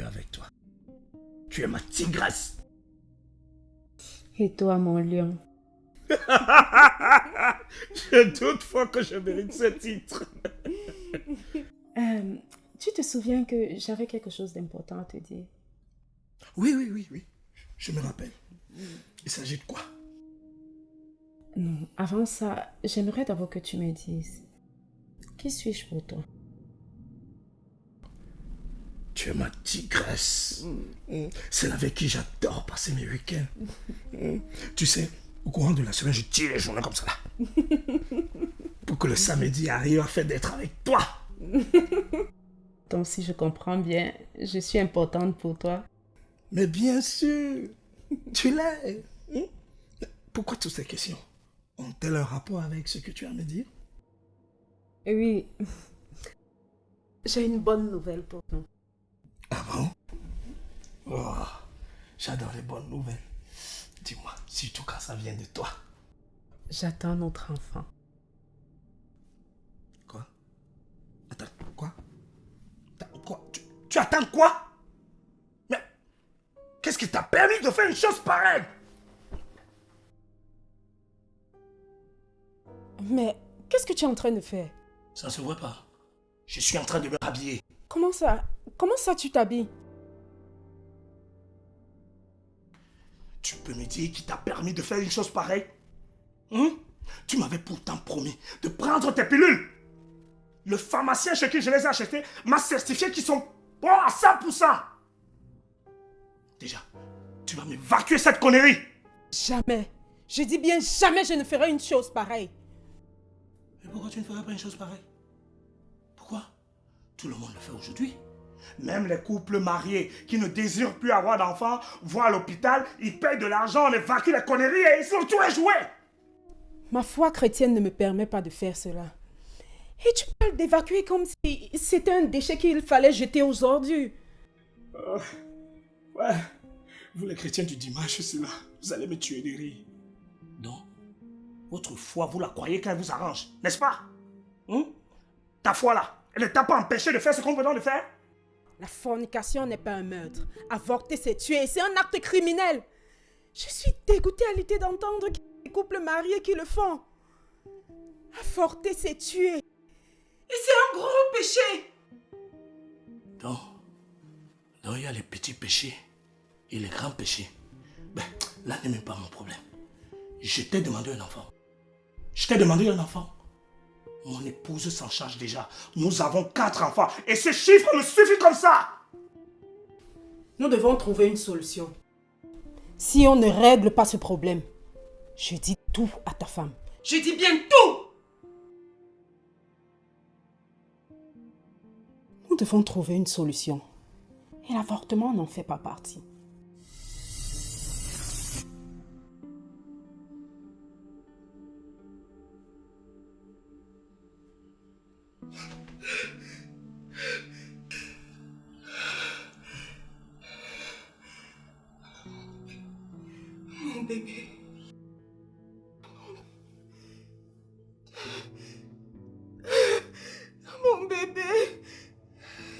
mieux avec toi. Tu es ma tigresse. Et toi, mon lion? Je doute fort que je mérite ce titre. Tu te souviens que j'avais quelque chose d'important à te dire? Oui. Je me rappelle. Il s'agit de quoi? Non, avant ça, j'aimerais d'abord que tu me dises. Qui suis-je pour toi? Tu es ma tigresse. Celle avec qui j'adore passer mes week-ends. Tu sais, au courant de la semaine, je tire les journées comme ça là. Pour que le samedi arrive afin d'être avec toi. Donc, si je comprends bien, je suis importante pour toi. Mais bien sûr, tu l'es. Pourquoi toutes ces questions ont-elles un rapport avec ce que tu as à me dire? Oui, j'ai une bonne nouvelle pour toi. Ah bon? Oh, j'adore les bonnes nouvelles. Dis-moi, surtout quand ça vient de toi. J'attends notre enfant. Quoi? Attends, quoi? Quoi? Tu attends quoi? Mais qu'est-ce qui t'a permis de faire une chose pareille? Mais qu'est-ce que tu es en train de faire? Ça ne se voit pas. Je suis en train de me rhabiller. Comment ça? Comment ça tu t'habilles? Tu peux me dire qui t'a permis de faire une chose pareille? Tu m'avais pourtant promis de prendre tes pilules. Le pharmacien chez qui je les ai achetées m'a certifié qu'ils sont bons à 100%. Déjà, tu vas m'évacuer cette connerie. Jamais. Je dis bien jamais je ne ferai une chose pareille. Mais pourquoi tu ne ferais pas une chose pareille? Pourquoi? Tout le monde le fait aujourd'hui. Même les couples mariés qui ne désirent plus avoir d'enfants vont à l'hôpital, ils payent de l'argent, on évacue les conneries et ils sont tout joués. Ma foi chrétienne ne me permet pas de faire cela. Et tu parles d'évacuer comme si c'était un déchet qu'il fallait jeter aux ordures. Ouais, vous les chrétiens du dimanche, c'est là, vous allez me tuer de rire. Donc, votre foi, vous la croyez quand elle vous arrange, n'est-ce pas? Ta foi là, elle ne t'a pas empêché de faire ce qu'on venait de faire? La fornication n'est pas un meurtre. Avorter, c'est tuer et c'est un acte criminel. Je suis dégoûtée à l'idée d'entendre qu'il y a des couples mariés qui le font. Avorter, c'est tuer. Et c'est un gros péché. Donc, il y a les petits péchés et les grands péchés. Ben, là n'est même pas mon problème. Je t'ai demandé un enfant. Mon épouse s'en charge déjà. Nous avons 4 enfants et ce chiffre me suffit comme ça. Nous devons trouver une solution. Si on ne règle pas ce problème, je dis tout à ta femme. Je dis bien tout! Nous devons trouver une solution. Et l'avortement n'en fait pas partie. Mon bébé. Mon bébé.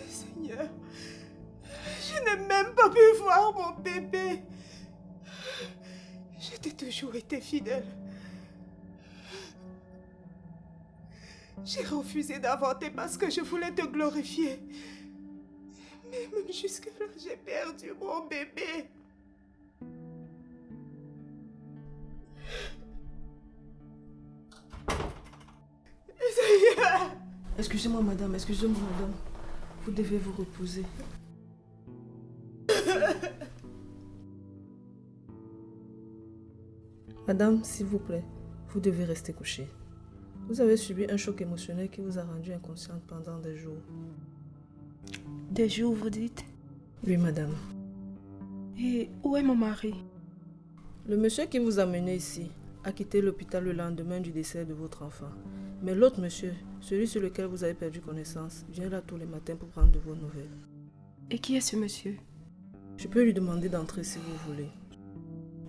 Seigneur. Je n'ai même pas pu voir mon bébé. Je t'ai toujours été fidèle. J'ai refusé d'avorter parce que je voulais te glorifier. Mais même jusque-là, j'ai perdu mon bébé. Excusez-moi, madame. Vous devez vous reposer. Madame, s'il vous plaît, vous devez rester couchée. Vous avez subi un choc émotionnel qui vous a rendu inconsciente pendant des jours. Des jours, vous dites? Oui, madame. Et où est mon mari? Le monsieur qui vous a mené ici a quitté l'hôpital le lendemain du décès de votre enfant. Mais l'autre monsieur, celui sur lequel vous avez perdu connaissance, vient là tous les matins pour prendre de vos nouvelles. Et qui est ce monsieur? Je peux lui demander d'entrer si vous voulez.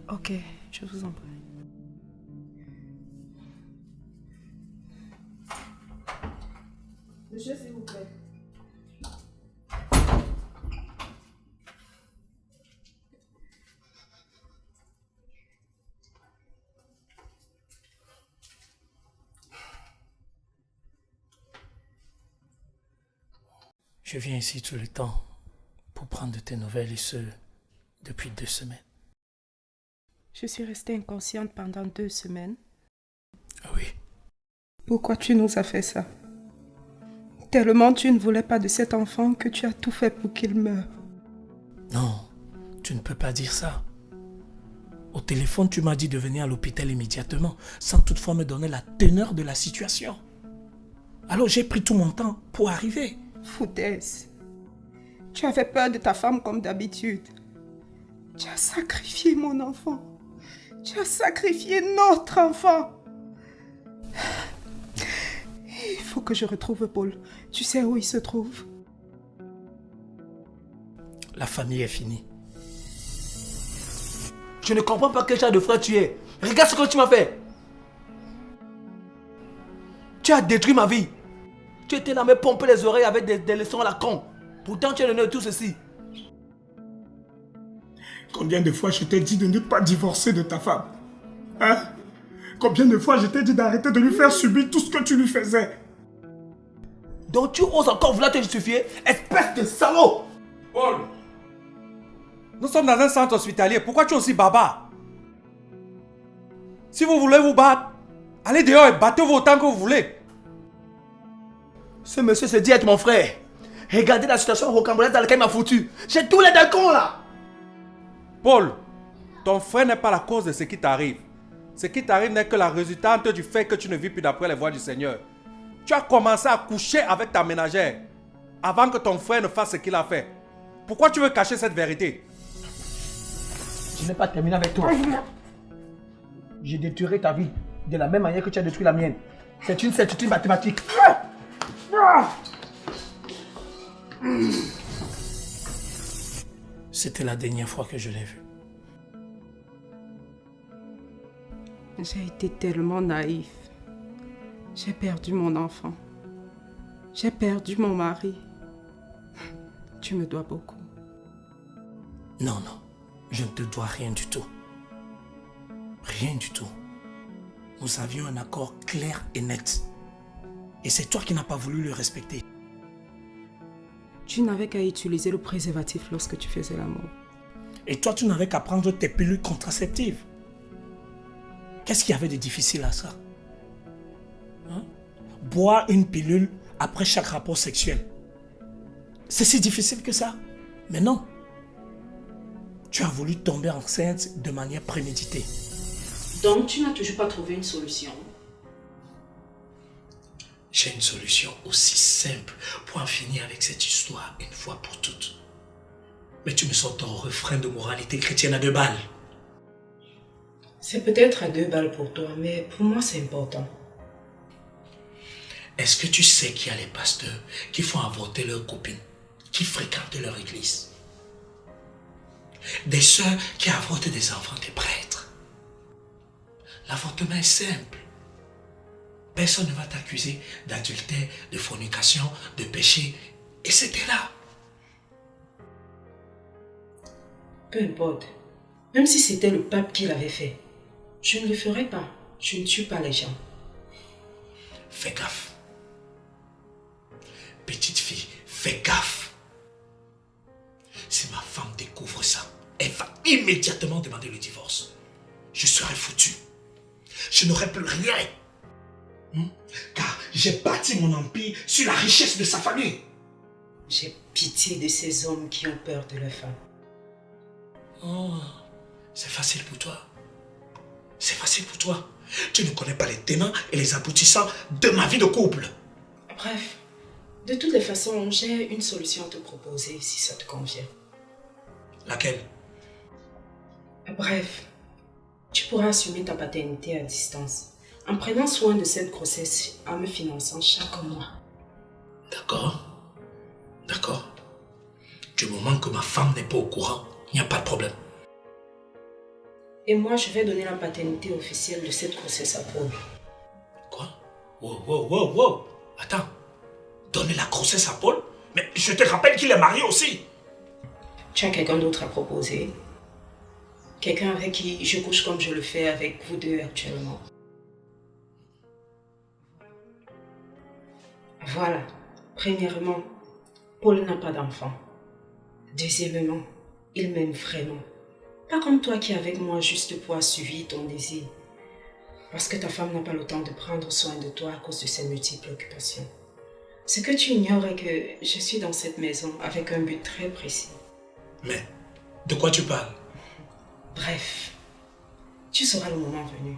Ok, je vous en prie. Monsieur, s'il vous plaît. Je viens ici tout le temps pour prendre de tes nouvelles et ce, depuis 2 semaines. Je suis restée inconsciente pendant 2 semaines. Ah oui. Pourquoi tu nous as fait ça? Tellement tu ne voulais pas de cet enfant que tu as tout fait pour qu'il meure. Non, tu ne peux pas dire ça. Au téléphone, tu m'as dit de venir à l'hôpital immédiatement, sans toutefois me donner la teneur de la situation. Alors j'ai pris tout mon temps pour arriver. Foutaise. Tu avais peur de ta femme comme d'habitude. Tu as sacrifié mon enfant. Tu as sacrifié notre enfant. Il faut que je retrouve Paul. Tu sais où il se trouve? La famille est finie. Je ne comprends pas quel genre de frère tu es. Regarde ce que tu m'as fait. Tu as détruit ma vie. Tu étais là à me pomper les oreilles avec des leçons à la con. Pourtant tu as donné tout ceci. Combien de fois je t'ai dit de ne pas divorcer de ta femme? Hein? Combien de fois je t'ai dit d'arrêter de lui faire subir tout ce que tu lui faisais? Donc tu oses encore vouloir te justifier, espèce de salaud! Paul, nous sommes dans un centre hospitalier. Pourquoi tu es aussi barbare? Si vous voulez vous battre, allez dehors et battez-vous autant que vous voulez. Ce monsieur se dit être mon frère. Regardez la situation rocambolesque dans laquelle il m'a foutu. J'ai tous les deux cons là. Paul, ton frère n'est pas la cause de ce qui t'arrive. Ce qui t'arrive n'est que la résultante du fait que tu ne vis plus d'après les voies du Seigneur. Tu as commencé à coucher avec ta ménagère avant que ton frère ne fasse ce qu'il a fait. Pourquoi tu veux cacher cette vérité? Je n'ai pas terminé avec toi. J'ai détruit ta vie de la même manière que tu as détruit la mienne. C'est une certitude mathématique. C'était la dernière fois que je l'ai vu. J'ai été tellement naïf. J'ai perdu mon enfant. J'ai perdu mon mari. Tu me dois beaucoup. Non, non, je ne te dois rien du tout. Rien du tout. Nous avions un accord clair et net. Et c'est toi qui n'as pas voulu le respecter. Tu n'avais qu'à utiliser le préservatif lorsque tu faisais l'amour. Et toi, tu n'avais qu'à prendre tes pilules contraceptives. Qu'est-ce qu'il y avait de difficile à ça? Hein? Boire une pilule après chaque rapport sexuel. C'est si difficile que ça? Mais non. Tu as voulu tomber enceinte de manière préméditée. Donc, tu n'as toujours pas trouvé une solution? J'ai une solution aussi simple pour en finir avec cette histoire une fois pour toutes. Mais tu me sors ton refrain de moralité chrétienne à 2 balles. C'est peut-être à 2 balles pour toi, mais pour moi c'est important. Est-ce que tu sais qu'il y a les pasteurs qui font avorter leurs copines, qui fréquentent leur église? Des sœurs qui avortent des enfants des prêtres. L'avortement est simple. Personne ne va t'accuser d'adultère, de fornication, de péché. Et c'était là. Peu importe. Même si c'était le pape qui l'avait fait, je ne le ferai pas. Je ne tue pas les gens. Fais gaffe. Petite fille, fais gaffe. Si ma femme découvre ça, elle va immédiatement demander le divorce. Je serai foutu. Je n'aurai plus rien. Car j'ai bâti mon empire sur la richesse de sa famille. J'ai pitié de ces hommes qui ont peur de leur femme. Oh, c'est facile pour toi. C'est facile pour toi. Tu ne connais pas les tenants et les aboutissants de ma vie de couple. Bref, de toutes les façons, j'ai une solution à te proposer si ça te convient. Laquelle? Bref, tu pourras assumer ta paternité à distance en prenant soin de cette grossesse en me finançant chaque mois. D'accord. D'accord. Du moment que ma femme n'est pas au courant, il n'y a pas de problème. Et moi, je vais donner la paternité officielle de cette grossesse à Paul. Quoi? Wow. Attends. Donner la grossesse à Paul? Mais je te rappelle qu'il est marié aussi. Tu as quelqu'un d'autre à proposer? Quelqu'un avec qui je couche comme je le fais avec vous deux actuellement. Voilà. Premièrement, Paul n'a pas d'enfant. Deuxièmement, il m'aime vraiment. Pas comme toi qui es avec moi juste pour assouvir ton désir. Parce que ta femme n'a pas le temps de prendre soin de toi à cause de ses multiples occupations. Ce que tu ignores est que je suis dans cette maison avec un but très précis. Mais, de quoi tu parles? Bref, tu sauras le moment venu.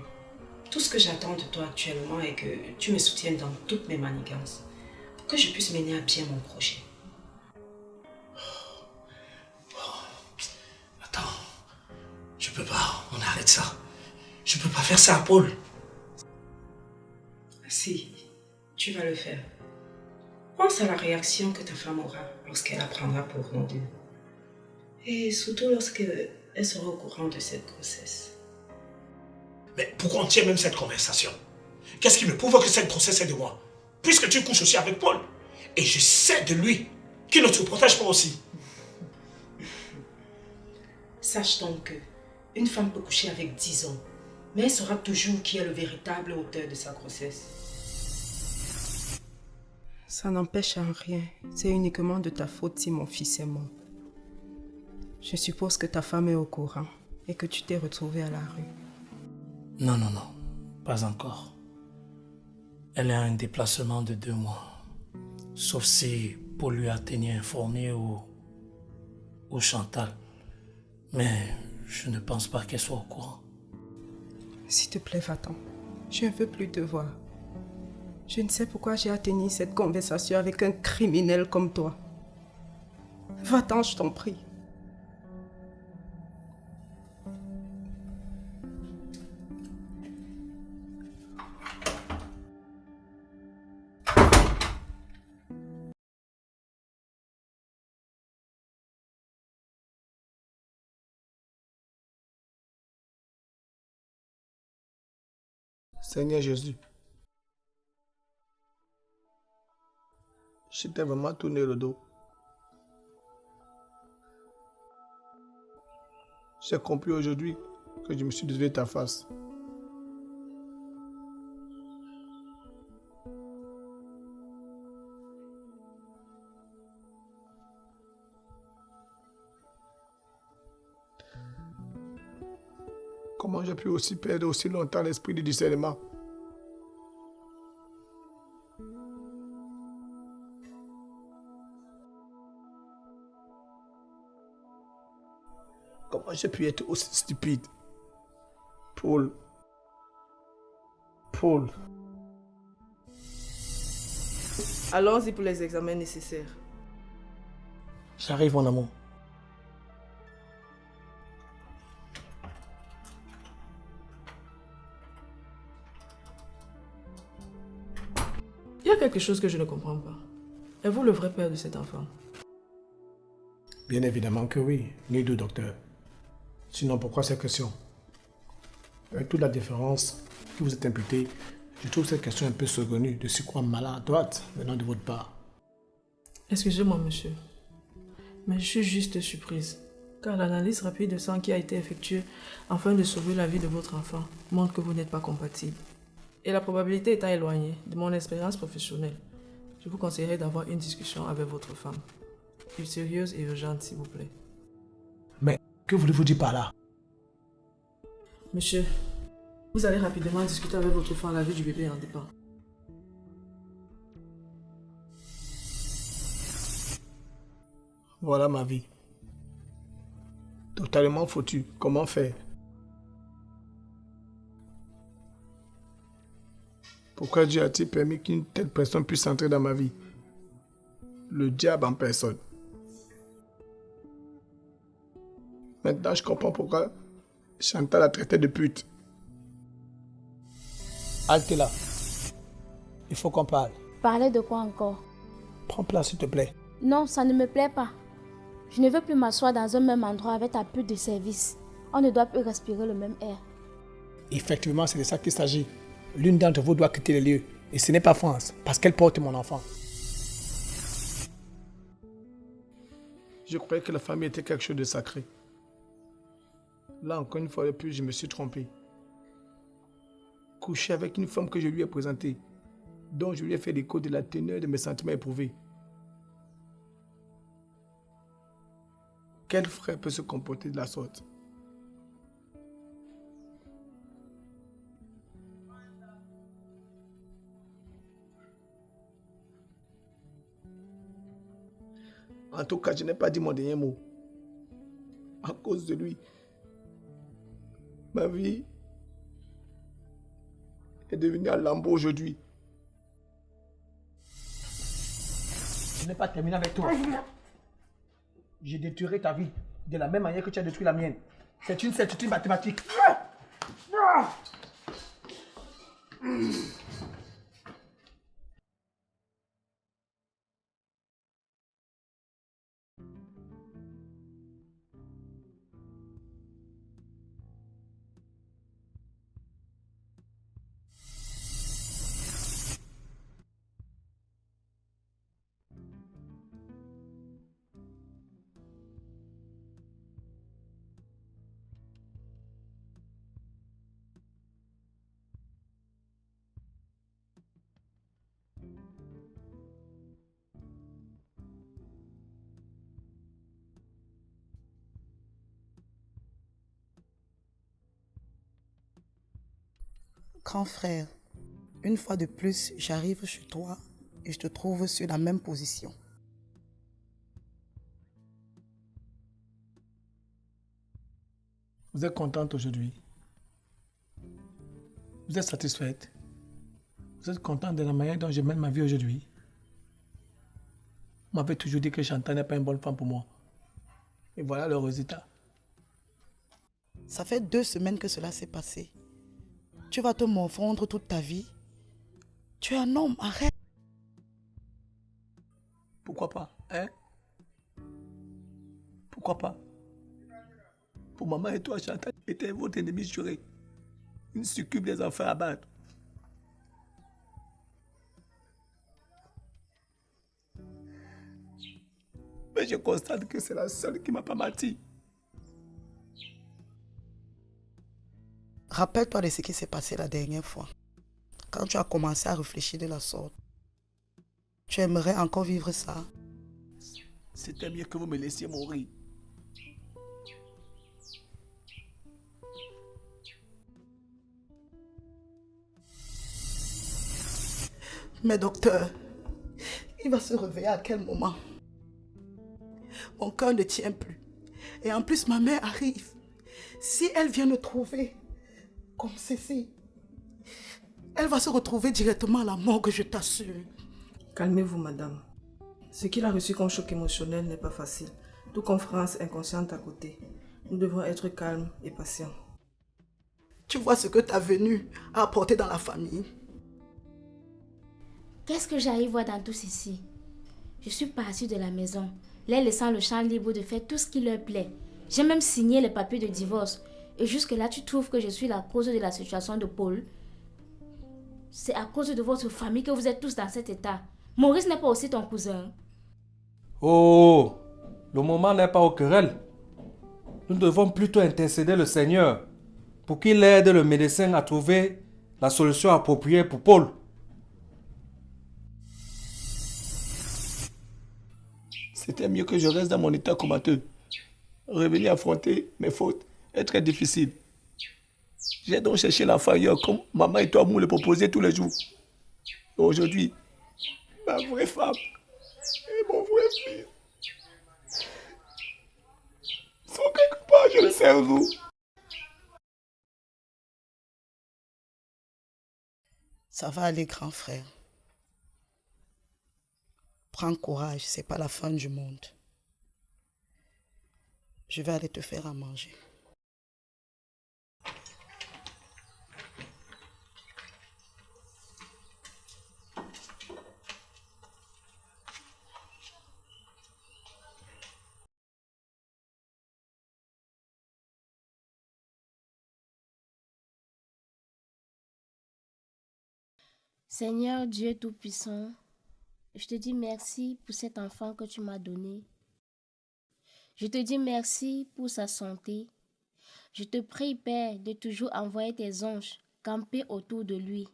Tout ce que j'attends de toi actuellement est que tu me soutiennes dans toutes mes manigances pour que je puisse mener à bien mon projet. Attends, je peux pas, on arrête ça. Je peux pas faire ça à Paul. Si, tu vas le faire. Pense à la réaction que ta femme aura lorsqu'elle apprendra pour nous deux. Et surtout lorsqu'elle sera au courant de cette grossesse. Mais pourquoi on tient même cette conversation? Qu'est-ce qui me prouve que cette grossesse est de moi? Puisque tu couches aussi avec Paul. Et je sais de lui qu'il ne te protège pas aussi. Sache donc que une femme peut coucher avec 10 hommes, mais elle saura toujours qui est le véritable auteur de sa grossesse. Ça n'empêche en rien. C'est uniquement de ta faute si mon fils est mort. Je suppose que ta femme est au courant et que tu t'es retrouvé à la rue. Non, pas encore. Elle a un déplacement de 2 mois. Sauf si Paul lui a tenu informé ou Chantal. Mais je ne pense pas qu'elle soit au courant. S'il te plaît, va-t'en. Je ne veux plus te voir. Je ne sais pourquoi j'ai à tenir cette conversation avec un criminel comme toi. Va-t'en, je t'en prie. Seigneur Jésus, je t'ai vraiment tourné le dos. J'ai compris aujourd'hui que je me suis désolé de ta face. Comment j'ai pu aussi perdre aussi longtemps l'esprit du discernement? Comment j'ai pu être aussi stupide? Paul. Allons-y pour les examens nécessaires. J'arrive, mon amour. Il y a quelque chose que je ne comprends pas. Êtes-vous le vrai père de cet enfant? Bien évidemment que oui, ni deux docteurs. Sinon, pourquoi cette question? Avec toute la différence que vous êtes imputé, je trouve cette question un peu saugrenue, de si quoi maladroite venant de votre part. Excusez-moi, monsieur. Mais je suis juste surprise. Car l'analyse rapide de sang qui a été effectuée afin de sauver la vie de votre enfant montre que vous n'êtes pas compatible. Et la probabilité étant éloignée de mon expérience professionnelle, je vous conseillerais d'avoir une discussion avec votre femme. Plus sérieuse et urgente, s'il vous plaît. Mais que voulez-vous dire par là? Monsieur, vous allez rapidement discuter avec votre femme, la vie du bébé en dépend. Voilà ma vie. Totalement foutue. Comment faire? Pourquoi Dieu a-t-il permis qu'une telle personne puisse entrer dans ma vie? Le diable en personne. Maintenant, je comprends pourquoi Chantal la traitait de pute. Halte là. Il faut qu'on parle. Parler de quoi encore? Prends place, s'il te plaît. Non, ça ne me plaît pas. Je ne veux plus m'asseoir dans un même endroit avec ta pute de service. On ne doit plus respirer le même air. Effectivement, c'est de ça qu'il s'agit. L'une d'entre vous doit quitter les lieux. Et ce n'est pas France, parce qu'elle porte mon enfant. Je croyais que la famille était quelque chose de sacré. Là, encore une fois de plus, je me suis trompé. Coucher avec une femme que je lui ai présentée, dont je lui ai fait l'écho de la teneur de mes sentiments éprouvés. Quel frère peut se comporter de la sorte? En tout cas, je n'ai pas dit mon dernier mot. À cause de lui, ma vie est devenue un lambeau aujourd'hui. Je n'ai pas terminé avec toi. J'ai détruit ta vie de la même manière que tu as détruit la mienne. C'est une certitude mathématique. Grand frère, une fois de plus, j'arrive chez toi et je te trouve sur la même position. Vous êtes contente aujourd'hui? Vous êtes satisfaite? Vous êtes contente de la manière dont je mène ma vie aujourd'hui? Vous m'avez toujours dit que Chantal n'est pas une bonne femme pour moi. Et voilà le résultat. Ça fait 2 semaines que cela s'est passé. Tu vas te morfondre toute ta vie. Tu es un homme, arrête. Pourquoi pas, hein? Pourquoi pas? Pour maman et toi, Chantal était votre ennemi juré. Une succube des enfers à battre. Mais je constate que c'est la seule qui m'a pas menti. Rappelle-toi de ce qui s'est passé la dernière fois. Quand tu as commencé à réfléchir de la sorte. Tu aimerais encore vivre ça? C'était mieux que vous me laissiez mourir. Mais docteur, il va se réveiller à quel moment? Mon cœur ne tient plus. Et en plus, ma mère arrive. Si elle vient me trouver comme ceci, elle va se retrouver directement à la morgue, je t'assure. Calmez-vous, madame. Ce qu'il a reçu comme choc émotionnel n'est pas facile. Tout comme France inconsciente à côté. Nous devons être calmes et patients. Tu vois ce que ta venue a apporté dans la famille? Qu'est-ce que j'arrive voir dans tout ceci? Je suis partie de la maison, les laissant le champ libre de faire tout ce qui leur plaît. J'ai même signé les papiers de divorce. Et jusque-là, tu trouves que je suis la cause de la situation de Paul? C'est à cause de votre famille que vous êtes tous dans cet état. Maurice n'est pas aussi ton cousin. Oh, le moment n'est pas aux querelles. Nous devons plutôt intercéder le Seigneur pour qu'il aide le médecin à trouver la solution appropriée pour Paul. C'était mieux que je reste dans mon état comateux. Revenir affronter mes fautes est très difficile. J'ai donc cherché l'enfant ailleurs comme maman et toi vous me le proposez tous les jours. Et aujourd'hui, ma vraie femme et mon vrai fils sont quelque part, je ne sais où. Ça va aller, grand frère. Prends courage, c'est pas la fin du monde. Je vais aller te faire à manger. Seigneur Dieu Tout-Puissant, je te dis merci pour cet enfant que tu m'as donné. Je te dis merci pour sa santé. Je te prie, Père, de toujours envoyer tes anges camper autour de lui.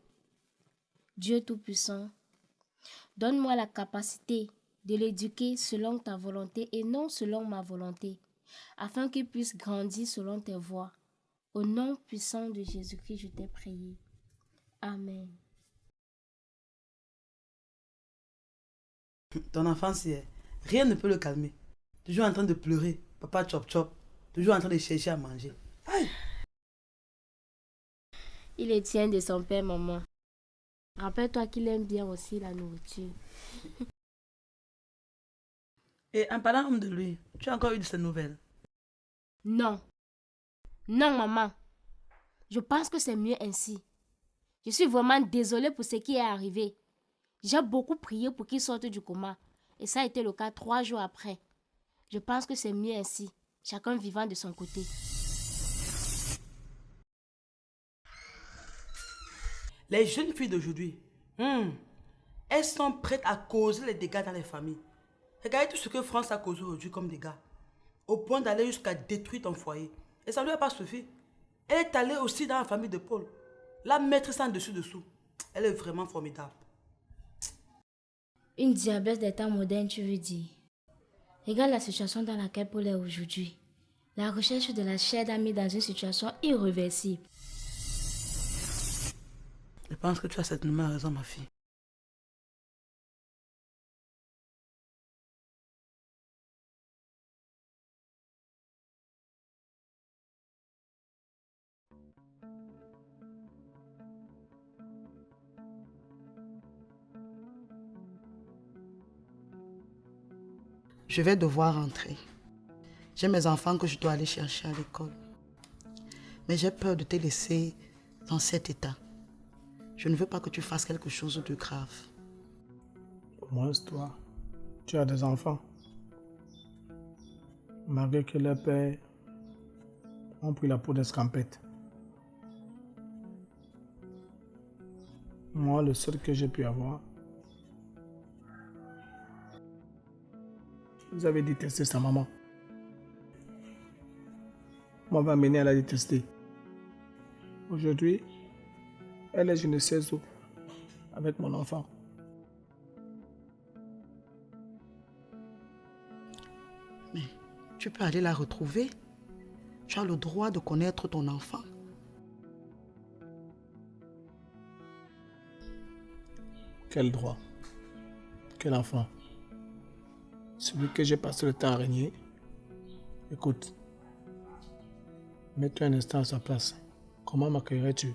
Dieu Tout-Puissant, donne-moi la capacité de l'éduquer selon ta volonté et non selon ma volonté. afin qu'il puisse grandir selon tes voies. Au nom puissant de Jésus-Christ, je t'ai prié. Amen. Ton enfant, rien ne peut le calmer. Toujours en train de pleurer, papa chop chop, toujours en train de chercher à manger. Aïe. Il est tient de son père, maman. Rappelle-toi qu'il aime bien aussi la nourriture. Et en parlant de lui, tu as encore eu de ses nouvelles? Non. Non, maman. Je pense que c'est mieux ainsi. Je suis vraiment désolée pour ce qui est arrivé. J'ai beaucoup prié pour qu'il sorte du coma. Et ça a été le cas 3 jours après. Je pense que c'est mieux ainsi. Chacun vivant de son côté. Les jeunes filles d'aujourd'hui, elles sont prêtes à causer les dégâts dans les familles. Regardez tout ce que France a causé aujourd'hui comme dégâts. Au point d'aller jusqu'à détruire ton foyer. Et ça ne lui a pas suffi. Elle est allée aussi dans la famille de Paul. La maîtresse en dessus-dessous. Elle est vraiment formidable. Une diablesse des temps modernes, tu veux dire? Regarde la situation dans laquelle Paul est aujourd'hui. La recherche de la chair l'a mis dans une situation irréversible. Je pense que tu as certainement raison, ma fille. Je vais devoir rentrer. J'ai mes enfants que je dois aller chercher à l'école. Mais j'ai peur de te laisser dans cet état. Je ne veux pas que tu fasses quelque chose de grave. Au moins, toi, tu as des enfants. Malgré que leurs pères ont pris la peau d'escampette. Moi, le seul que j'ai pu avoir, vous avez détesté sa maman. Moi, on va amener à la détester. Aujourd'hui, elle est je ne sais où, avec mon enfant. Mais tu peux aller la retrouver. Tu as le droit de connaître ton enfant. Quel droit? Quel enfant? Celui que j'ai passé le temps à régner. Écoute, mets-toi un instant à sa place. Comment m'accueillerais-tu?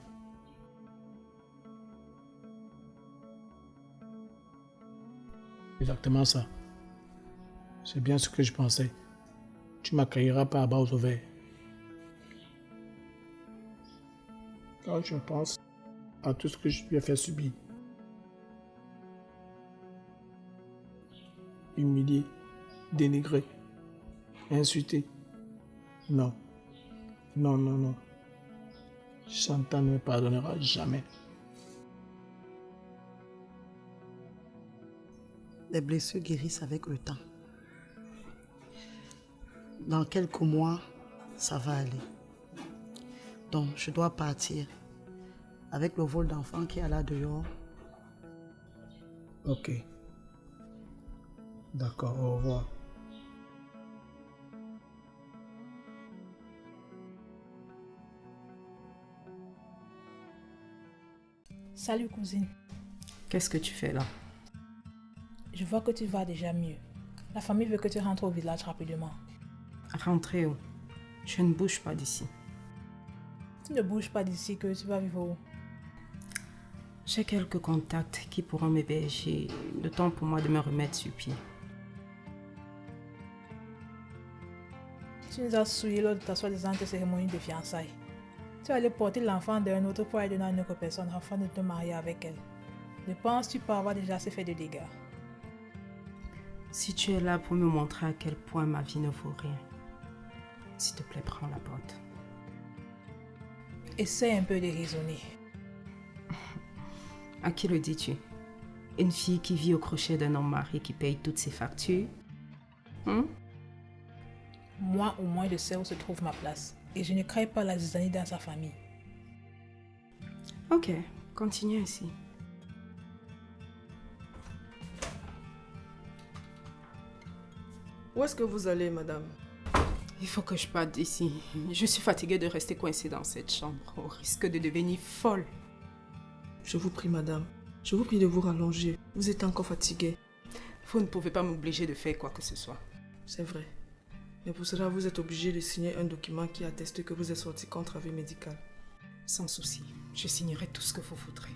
Exactement ça. C'est bien ce que je pensais. Tu m'accueilleras pas à bas aux ovaires. Quand je pense à tout ce que je lui ai fait subir, humilié, dénigré, insulté. Non, non, non, non. Chantal ne me pardonnera jamais. Les blessures guérissent avec le temps. Dans quelques mois, ça va aller. Donc, je dois partir. Avec le vol d'enfants qui est là dehors. Ok. D'accord, au revoir. Salut cousine. Qu'est-ce que tu fais là? Je vois que tu vas déjà mieux. La famille veut que tu rentres au village rapidement. Rentrer où? Je ne bouge pas d'ici. Tu ne bouges pas d'ici que tu vas vivre où? J'ai quelques contacts qui pourront m'héberger. Le temps pour moi de me remettre sur pied. Tu nous as souillé lors de ta soi-disant cérémonie de fiançailles. Tu allais porter l'enfant d'un autre pour aller donner à une autre personne afin de te marier avec elle. Je pense que tu peux avoir déjà assez fait de dégâts. Si tu es là pour me montrer à quel point ma vie ne vaut rien, s'il te plaît, prends la porte. Essaie un peu de raisonner. À qui le dis-tu? Une fille qui vit au crochet d'un homme marié qui paye toutes ses factures? Moi, au moins, je sais où se trouve ma place. Et je ne crains pas la zizanie dans sa famille. Ok, continue ainsi. Où est-ce que vous allez, madame? Il faut que je parte d'ici. Je suis fatiguée de rester coincée dans cette chambre, au risque de devenir folle. Je vous prie, madame. Je vous prie de vous rallonger. Vous êtes encore fatiguée. Vous ne pouvez pas m'obliger de faire quoi que ce soit. C'est vrai. Mais pour cela, vous êtes obligé de signer un document qui atteste que vous êtes sorti contre avis médical. Sans souci, je signerai tout ce que vous voudrez.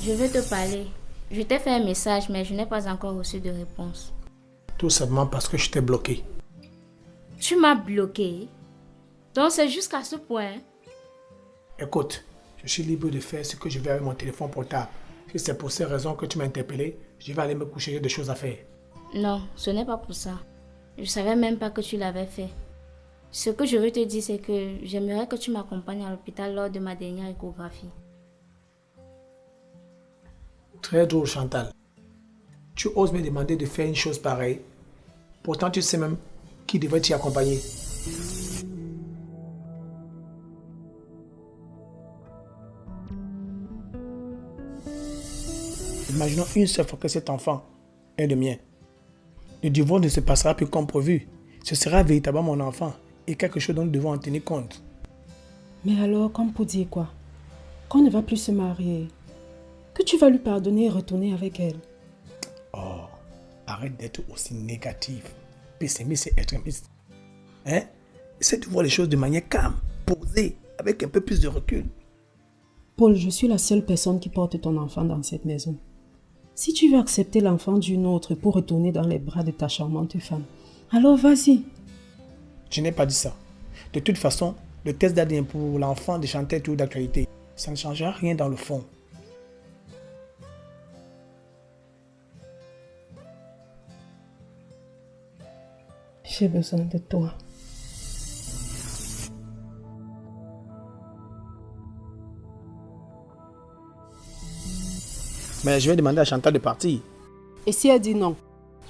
Je veux te parler. Je t'ai fait un message, mais je n'ai pas encore reçu de réponse. Tout simplement parce que je t'ai bloqué. Tu m'as bloqué? Donc c'est jusqu'à ce point? Écoute, je suis libre de faire ce que je veux avec mon téléphone portable. Si c'est pour ces raisons que tu m'as interpellé, je vais aller me coucher, j'ai des choses à faire. Non, ce n'est pas pour ça. Je savais même pas que tu l'avais fait. Ce que je veux te dire, c'est que j'aimerais que tu m'accompagnes à l'hôpital lors de ma dernière échographie. Très drôle, Chantal. Tu oses me demander de faire une chose pareille. Pourtant, tu sais même qui devrait t'y accompagner. Imaginons une seule fois que cet enfant est le mien. Le divorce ne se passera plus comme prévu. Ce sera véritablement mon enfant et quelque chose dont nous devons en tenir compte. Mais alors, comme pour dire quoi? Qu'on ne va plus se marier? Que tu vas lui pardonner et retourner avec elle? Oh, arrête d'être aussi négatif, pessimiste et extrémiste. Hein? Essaie de voir les choses de manière calme, posée, avec un peu plus de recul. Paul, je suis la seule personne qui porte ton enfant dans cette maison. Si tu veux accepter l'enfant d'une autre pour retourner dans les bras de ta charmante femme, alors vas-y. Je n'ai pas dit ça. De toute façon, le test d'ADN pour l'enfant de Chantal est toujours d'actualité. Ça ne changera rien dans le fond. J'ai besoin de toi. Mais je vais demander à Chantal de partir. Et si elle dit non?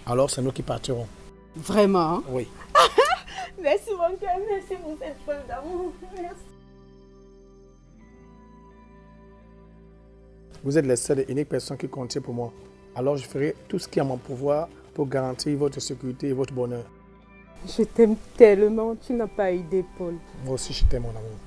Alors c'est nous qui partirons. Vraiment? Hein? Oui. Merci mon cœur, merci pour cette preuve d'amour. Merci. Vous êtes la seule et unique personne qui compte pour moi. Alors je ferai tout ce qui est à mon pouvoir pour garantir votre sécurité et votre bonheur. Je t'aime tellement, tu n'as pas idée, Paul. Moi aussi je t'aime, mon amour.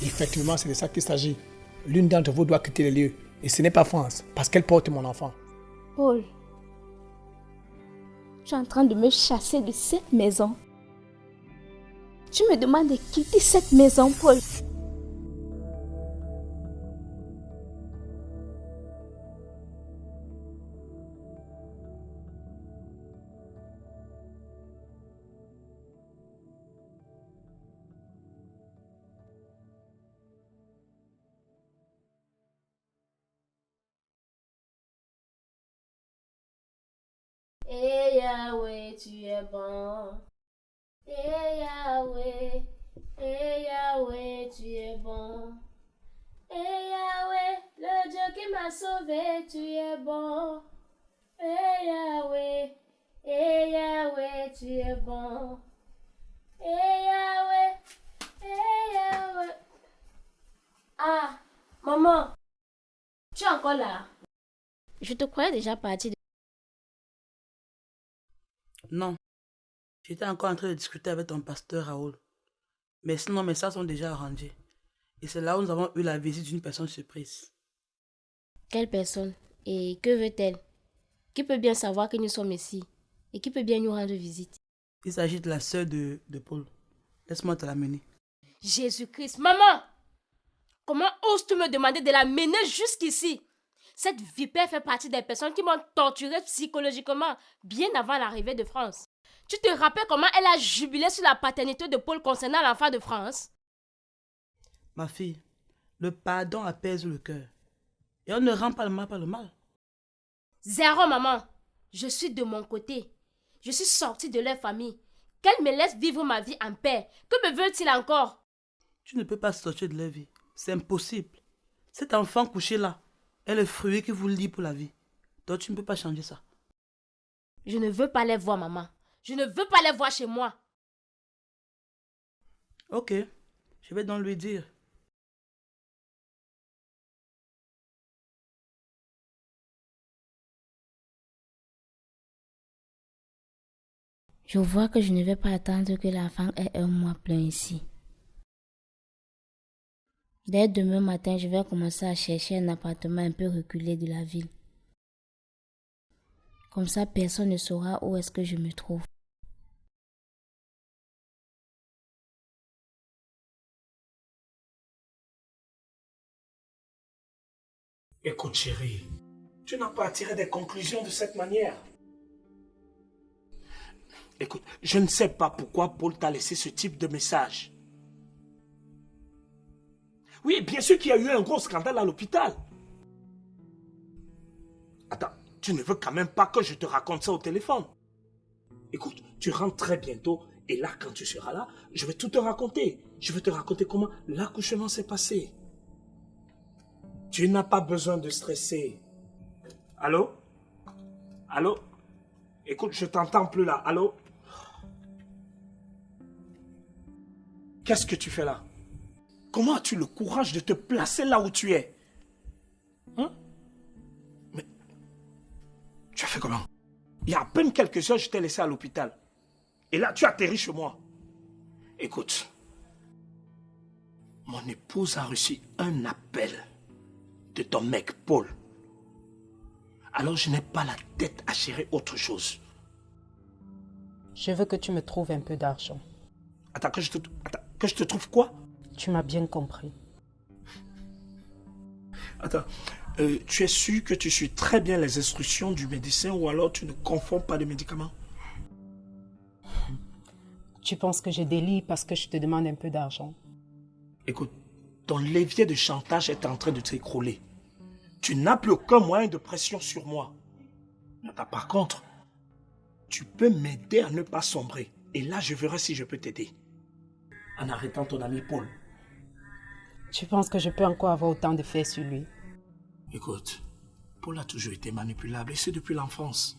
Effectivement, c'est de ça qu'il s'agit. L'une d'entre vous doit quitter les lieux. Et ce n'est pas France, parce qu'elle porte mon enfant. Paul, tu es en train de me chasser de cette maison. Tu me demandes de quitter cette maison, Paul. Eh Yahweh, tu es bon. Eh Yahweh, tu es bon. Eh Yahweh, le Dieu qui m'a sauvé, tu es bon. Eh Yahweh, tu es bon. Eh Yahweh. Ah, maman, tu es encore là? Je te croyais déjà partie. Non. J'étais encore en train de discuter avec ton pasteur Raoul. Mais sinon, mes sacs sont déjà arrangés. Et c'est là où nous avons eu la visite d'une personne surprise. Quelle personne? Et que veut-elle? Qui peut bien savoir que nous sommes ici? Et qui peut bien nous rendre visite? Il s'agit de la sœur de Paul. Laisse-moi te l'amener. Jésus-Christ, maman! Comment oses-tu me demander de la mener jusqu'ici? Cette vipère fait partie des personnes qui m'ont torturée psychologiquement bien avant l'arrivée de France. Tu te rappelles comment elle a jubilé sur la paternité de Paul concernant l'enfant de France? Ma fille, le pardon apaise le cœur. Et on ne rend pas le mal par le mal. Zéro, maman. Je suis de mon côté. Je suis sortie de leur famille. Qu'elle me laisse vivre ma vie en paix. Que me veulent-ils encore? Tu ne peux pas sortir de leur vie. C'est impossible. Cet enfant couché là est le fruit qui vous lie pour la vie. Donc tu ne peux pas changer ça. Je ne veux pas les voir, maman. Je ne veux pas les voir chez moi. Ok, je vais donc lui dire. Je vois que je ne vais pas attendre que l'enfant ait un mois plein ici. Dès demain matin, je vais commencer à chercher un appartement un peu reculé de la ville. Comme ça, personne ne saura où est-ce que je me trouve. Écoute, chérie, tu n'as pas à tirer des conclusions de cette manière. Écoute, je ne sais pas pourquoi Paul t'a laissé ce type de message. Oui, bien sûr qu'il y a eu un gros scandale à l'hôpital. Attends, tu ne veux quand même pas que je te raconte ça au téléphone. Écoute, tu rentres très bientôt et là, quand tu seras là, je vais tout te raconter. Je vais te raconter comment l'accouchement s'est passé. Tu n'as pas besoin de stresser. Allô? Allô? Écoute, je t'entends plus là. Allô? Qu'est-ce que tu fais là? Comment as-tu le courage de te placer là où tu es? Hein? Mais tu as fait comment? Il y a à peine quelques heures, je t'ai laissé à l'hôpital. Et là, tu atterris chez moi. Écoute, mon épouse a reçu un appel de ton mec, Paul. Alors je n'ai pas la tête à gérer autre chose. Je veux que tu me trouves un peu d'argent. Attends, que je te trouve quoi? Tu m'as bien compris. Attends, tu es sûr que tu suis très bien les instructions du médecin ou alors tu ne confonds pas de médicaments? Tu penses que je délie parce que je te demande un peu d'argent? Écoute, ton levier de chantage est en train de s'écrouler. Tu n'as plus aucun moyen de pression sur moi. Attends, par contre, tu peux m'aider à ne pas sombrer. Et là, je verrai si je peux t'aider. En arrêtant ton ami Paul. Tu penses que je peux encore avoir autant de faits sur lui? Écoute, Paul a toujours été manipulable et c'est depuis l'enfance.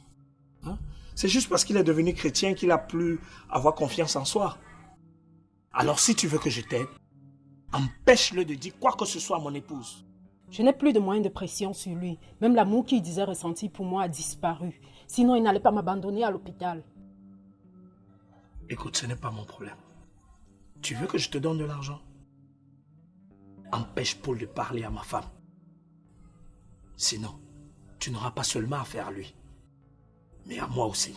Hein? C'est juste parce qu'il est devenu chrétien qu'il a pu avoir confiance en soi. Alors si tu veux que je t'aide, empêche-le de dire quoi que ce soit à mon épouse. Je n'ai plus de moyens de pression sur lui. Même l'amour qu'il disait ressentir pour moi a disparu. Sinon, il n'allait pas m'abandonner à l'hôpital. Écoute, ce n'est pas mon problème. Tu veux que je te donne de l'argent? Empêche Paul de parler à ma femme. Sinon, tu n'auras pas seulement affaire à lui, mais à moi aussi.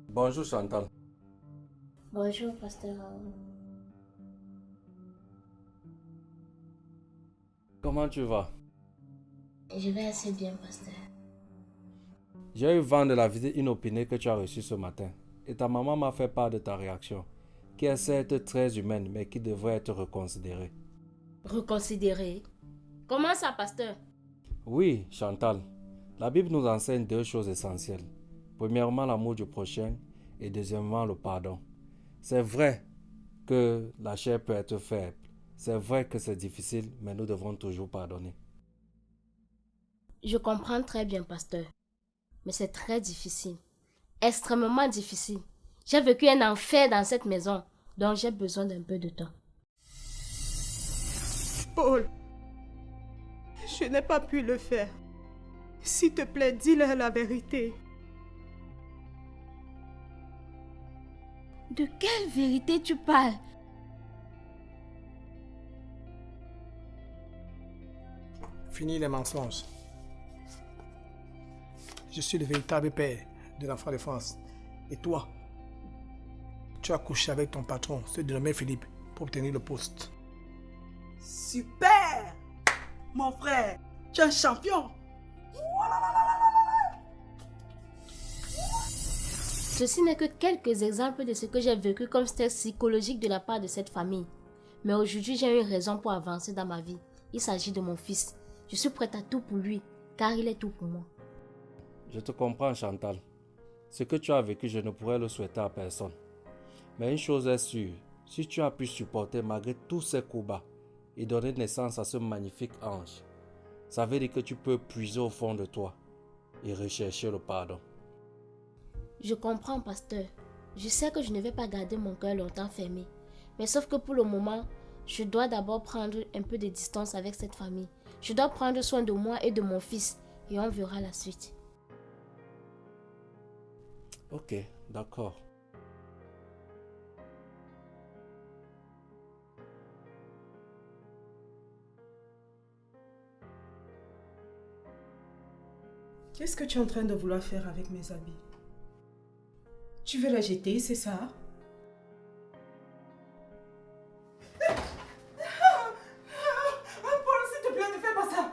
Bonjour Chantal. Bonjour, pasteur Raoul. Comment tu vas? Je vais assez bien, pasteur. J'ai eu vent de la visite inopinée que tu as reçue ce matin. Et ta maman m'a fait part de ta réaction, qui est certes très humaine, mais qui devrait être reconsidérée. Reconsidérer? Comment ça, pasteur? Oui, Chantal. La Bible nous enseigne deux choses essentielles. Premièrement, l'amour du prochain et deuxièmement, le pardon. C'est vrai que la chair peut être faible. C'est vrai que c'est difficile, mais nous devons toujours pardonner. Je comprends très bien, pasteur. Mais c'est très difficile. Extrêmement difficile. J'ai vécu un enfer dans cette maison, donc j'ai besoin d'un peu de temps. Paul, je n'ai pas pu le faire. S'il te plaît, dis-leur la vérité. De quelle vérité tu parles? Fini les mensonges. Je suis le véritable père de l'enfant de France. Et toi, tu as couché avec ton patron, celui de nommé Philippe, pour obtenir le poste. Super! Mon frère, tu es un champion. Ceci n'est que quelques exemples de ce que j'ai vécu comme stress psychologique de la part de cette famille. Mais aujourd'hui, j'ai une raison pour avancer dans ma vie. Il s'agit de mon fils. Je suis prête à tout pour lui, car il est tout pour moi. Je te comprends, Chantal. Ce que tu as vécu, je ne pourrais le souhaiter à personne. Mais une chose est sûre, si tu as pu supporter malgré tous ces coups bas et donner naissance à ce magnifique ange, ça veut dire que tu peux puiser au fond de toi et rechercher le pardon. Je comprends, pasteur. Je sais que je ne vais pas garder mon cœur longtemps fermé. Mais sauf que pour le moment, je dois d'abord prendre un peu de distance avec cette famille. Je dois prendre soin de moi et de mon fils et on verra la suite. Ok, d'accord. Qu'est-ce que tu es en train de vouloir faire avec mes habits? Tu veux la jeter, c'est ça? Paul, s'il te plaît, ne fais pas ça!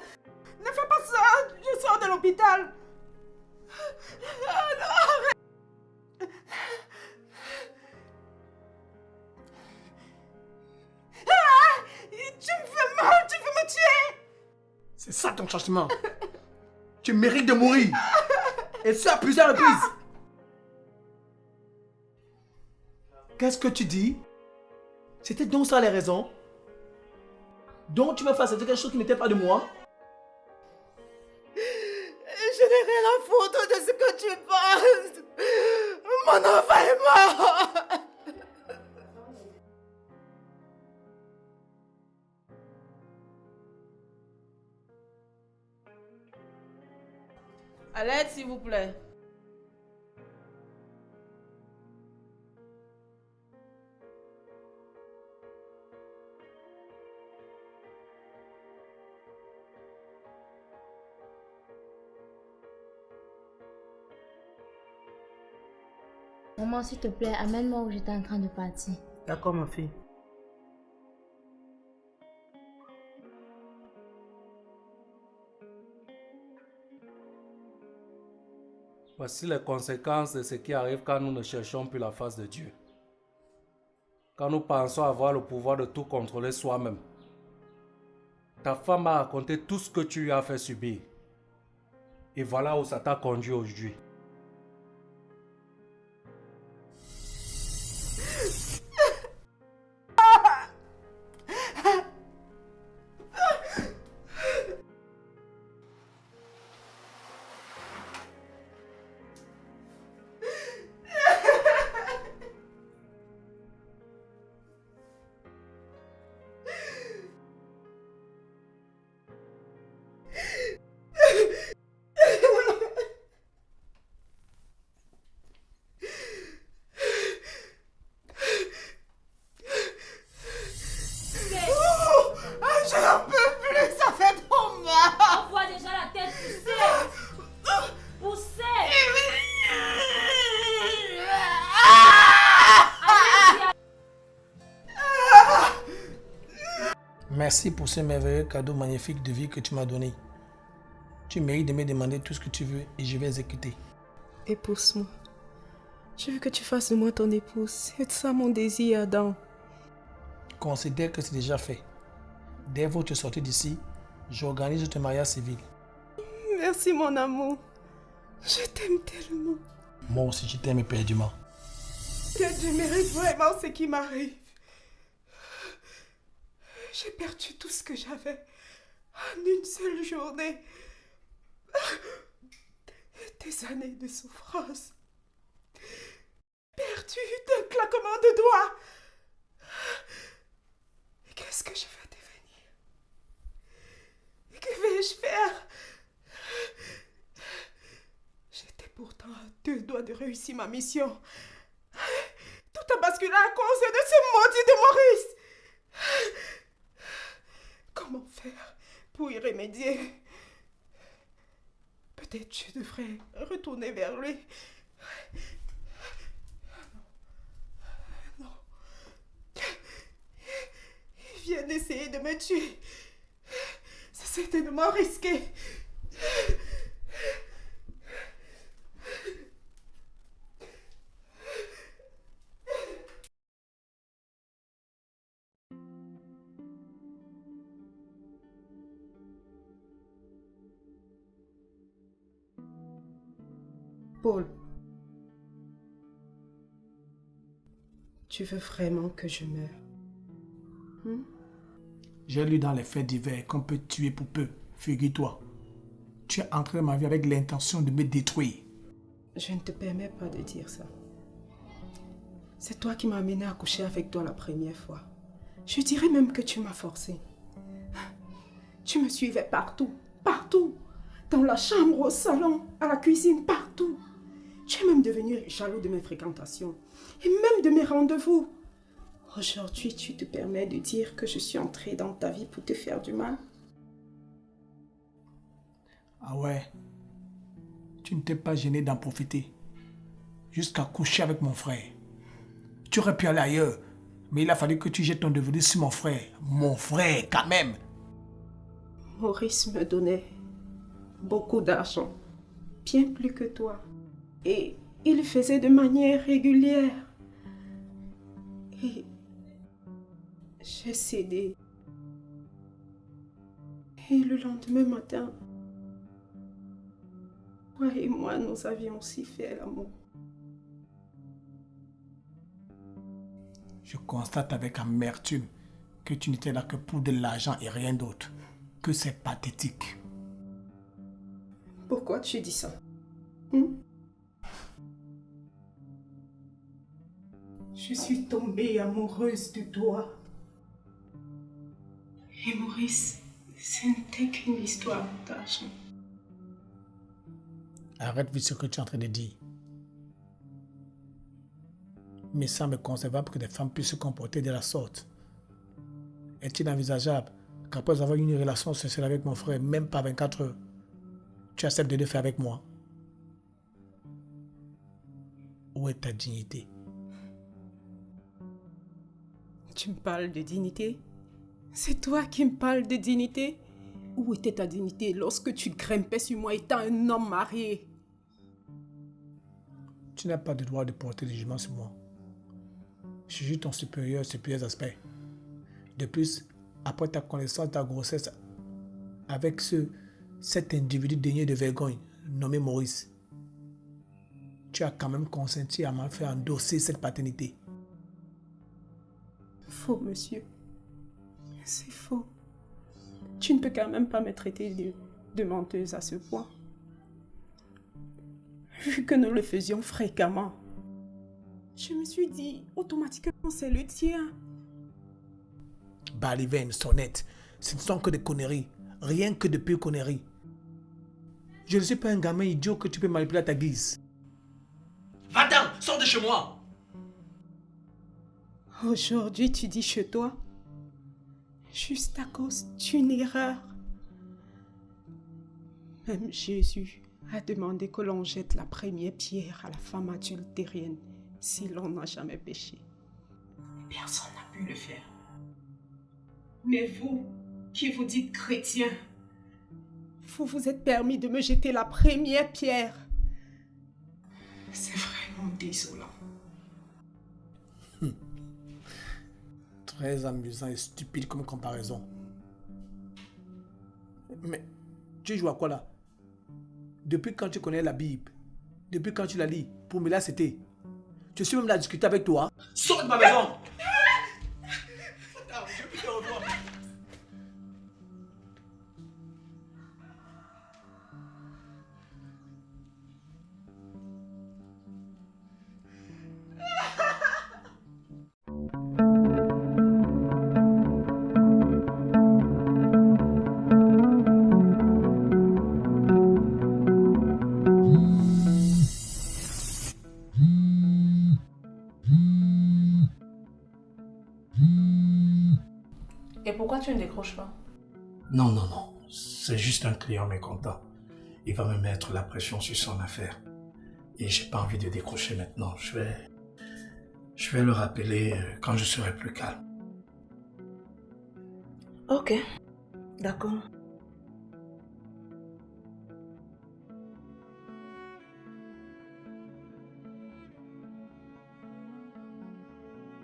Ne fais pas ça! Je sors de l'hôpital! Tu me fais mal! Tu veux me tuer! C'est ça ton changement. Tu mérites de mourir. Et ça à plusieurs reprises. Qu'est-ce que tu dis? C'était donc ça les raisons? Donc tu me fais accepter quelque chose qui n'était pas de moi? Je n'ai rien à foutre de ce que tu penses. Mon enfant est mort. À l'aide, s'il vous plaît. Maman, s'il te plaît, amène-moi où j'étais en train de partir. D'accord, ma fille. Voici les conséquences de ce qui arrive quand nous ne cherchons plus la face de Dieu. Quand nous pensons avoir le pouvoir de tout contrôler soi-même. Ta femme m'a raconté tout ce que tu lui as fait subir. Et voilà où ça t'a conduit aujourd'hui. Je n'en peux plus, ça fait trop mal. On voit déjà la tête pousser. Pousser. Merci pour ce merveilleux cadeau magnifique de vie que tu m'as donné. Tu mérites de me demander tout ce que tu veux et je vais exécuter. Épouse-moi. Je veux que tu fasses de moi ton épouse. C'est ça mon désir, Adam. Considère que c'est déjà fait. Dès votre sortie d'ici, j'organise ton mariage civil. Merci, mon amour. Je t'aime tellement. Moi aussi, je t'aime éperdument. Je mérite vraiment ce qui m'arrive. J'ai perdu tout ce que j'avais en une seule journée. Des années de souffrance. Perdu d'un claquement de doigts. Qu'est-ce que je vais devenir? de réussir ma mission. Tout a basculé à cause de ce maudit de Maurice. Comment faire pour y remédier? Peut-être je devrais retourner vers lui. Non. Il vient d'essayer de me tuer. C'est certainement risqué. Paul, tu veux vraiment que je meure? J'ai lu dans les faits divers qu'on peut tuer pour peu. Figure-toi. Tu es entré dans ma vie avec l'intention de me détruire. Je ne te permets pas de dire ça. C'est toi qui m'as amené à coucher avec toi la première fois. Je dirais même que tu m'as forcé. Tu me suivais partout, partout. Dans la chambre, au salon, à la cuisine, partout. Tu es même devenu jaloux de mes fréquentations et même de mes rendez-vous. Aujourd'hui, tu te permets de dire que je suis entrée dans ta vie pour te faire du mal? Ah ouais. Tu ne t'es pas gêné d'en profiter. Jusqu'à coucher avec mon frère. Tu aurais pu aller ailleurs. Mais il a fallu que tu jettes ton devenu sur mon frère. Mon frère, quand même. Maurice me donnait beaucoup d'argent. Bien plus que toi. Et il le faisait de manière régulière. Et j'ai cédé. Et le lendemain matin, toi et moi, nous avions aussi fait l'amour. Je constate avec amertume que tu n'étais là que pour de l'argent et rien d'autre. Que c'est pathétique. Pourquoi tu dis ça? Je suis tombée amoureuse de toi. Et Maurice, ce n'était qu'une histoire d'argent. Arrête vite ce que tu es en train de dire. Mais ça me concevable que des femmes puissent se comporter de la sorte. Est-il envisageable qu'après avoir eu une relation sexuelle avec mon frère, même pas 24 heures, tu acceptes de le faire avec moi? Où est ta dignité? Tu me parles de dignité? C'est toi qui me parles de dignité? Où était ta dignité lorsque tu grimpais sur moi étant un homme marié? Tu n'as pas de droit de porter des jugements sur moi. Je suis juste ton supérieur sur plusieurs aspects. De plus, après ta connaissance de ta grossesse avec cet individu dénué de vergogne nommé Maurice, tu as quand même consenti à m'en faire endosser cette paternité. Faux, monsieur. C'est faux. Tu ne peux quand même pas me traiter de menteuse à ce point. Vu que nous le faisions fréquemment, je me suis dit automatiquement c'est le tien. Baliven, sonnette, ce ne sont que des conneries. Rien que de pures conneries. Je ne suis pas un gamin idiot que tu peux manipuler à ta guise. Va-t'en, sors de chez moi! Aujourd'hui, tu dis chez toi, juste à cause d'une erreur. Même Jésus a demandé que l'on jette la première pierre à la femme adultérienne si l'on n'a jamais péché. Personne n'a pu le faire. Mais vous, qui vous dites chrétien, vous vous êtes permis de me jeter la première pierre. C'est vraiment désolant. Très amusant et stupide comme comparaison. Mais tu joues à quoi là? Depuis quand tu connais la Bible? Depuis quand tu la lis? Pour me la citer. Je suis même là à discuter avec toi. Sors de ma maison! Je peux te revoir. tu ne décroches pas? Non, non, non. C'est juste un client mécontent. Il va me mettre la pression sur son affaire. Et j'ai pas envie de décrocher maintenant. Je vais le rappeler quand je serai plus calme. Ok, d'accord.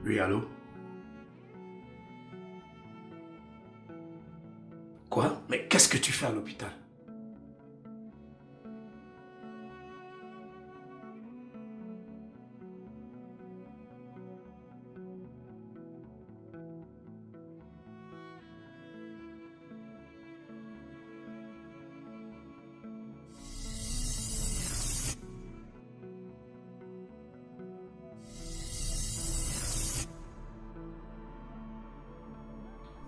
Oui, allô? Quoi? Mais qu'est-ce que tu fais à l'hôpital?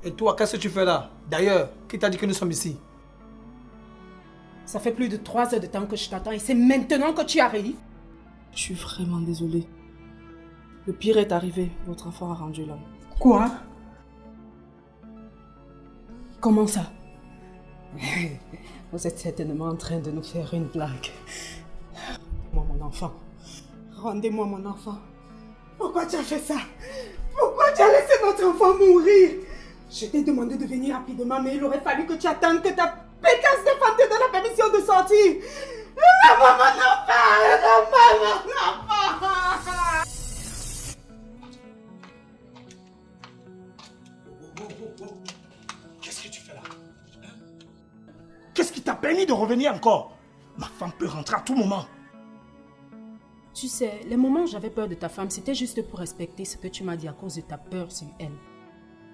Et toi, qu'est-ce que tu fais là? D'ailleurs, qui t'a dit que nous sommes ici? Ça fait plus de 3 heures de temps que je t'attends et c'est maintenant que tu arrives. Je suis vraiment désolée. Le pire est arrivé. Votre enfant a rendu l'homme. Quoi? Comment ça? Vous êtes certainement en train de nous faire une blague. Moi, mon enfant. Rendez-moi mon enfant. Pourquoi tu as fait ça? Pourquoi tu as laissé notre enfant mourir? Je t'ai demandé de venir rapidement, mais il aurait fallu que tu attendes que ta pétasse de femme te donne la permission de sortir. Donne-moi mon enfant! Donne-moi mon enfant! Qu'est-ce que tu fais là? Qu'est-ce qui t'a permis de revenir encore? Ma femme peut rentrer à tout moment. Tu sais, les moments où j'avais peur de ta femme, c'était juste pour respecter ce que tu m'as dit à cause de ta peur sur elle.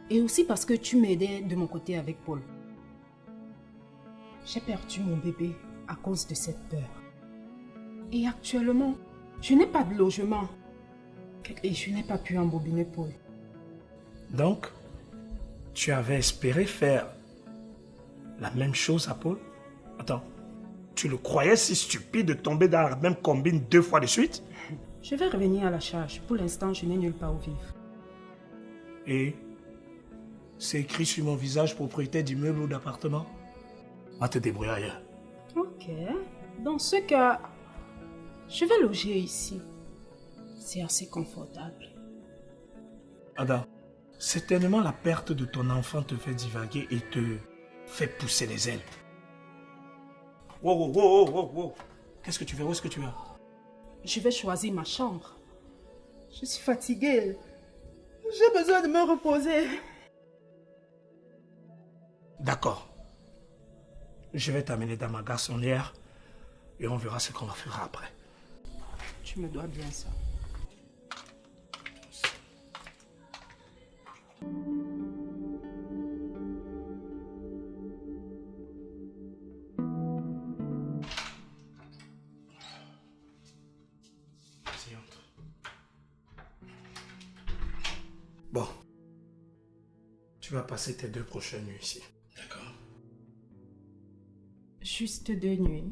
Et aussi parce que tu m'aidais de mon côté avec Paul. J'ai perdu mon bébé à cause de cette peur. Et actuellement, je n'ai pas de logement. Et je n'ai pas pu embobiner Paul. Donc, tu avais espéré faire la même chose à Paul? Attends, tu le croyais si stupide de tomber dans la même combine 2 fois de suite? Je vais revenir à la charge. Pour l'instant, je n'ai nulle part où vivre. Et c'est écrit sur mon visage propriétaire d'immeuble ou d'appartement? Va te débrouiller ailleurs. Ok. Dans ce cas, je vais loger ici. C'est assez confortable. Ada, certainement la perte de ton enfant te fait divaguer et te fait pousser les ailes. Wow. Qu'est-ce que tu fais? Où est-ce que tu vas? Je vais choisir ma chambre. Je suis fatiguée. J'ai besoin de me reposer. D'accord. Je vais t'amener dans ma garçonnière et on verra ce qu'on fera après. Tu me dois bien ça. Bon. Tu vas passer tes 2 prochaines nuits ici. D'accord? Juste 2 nuits.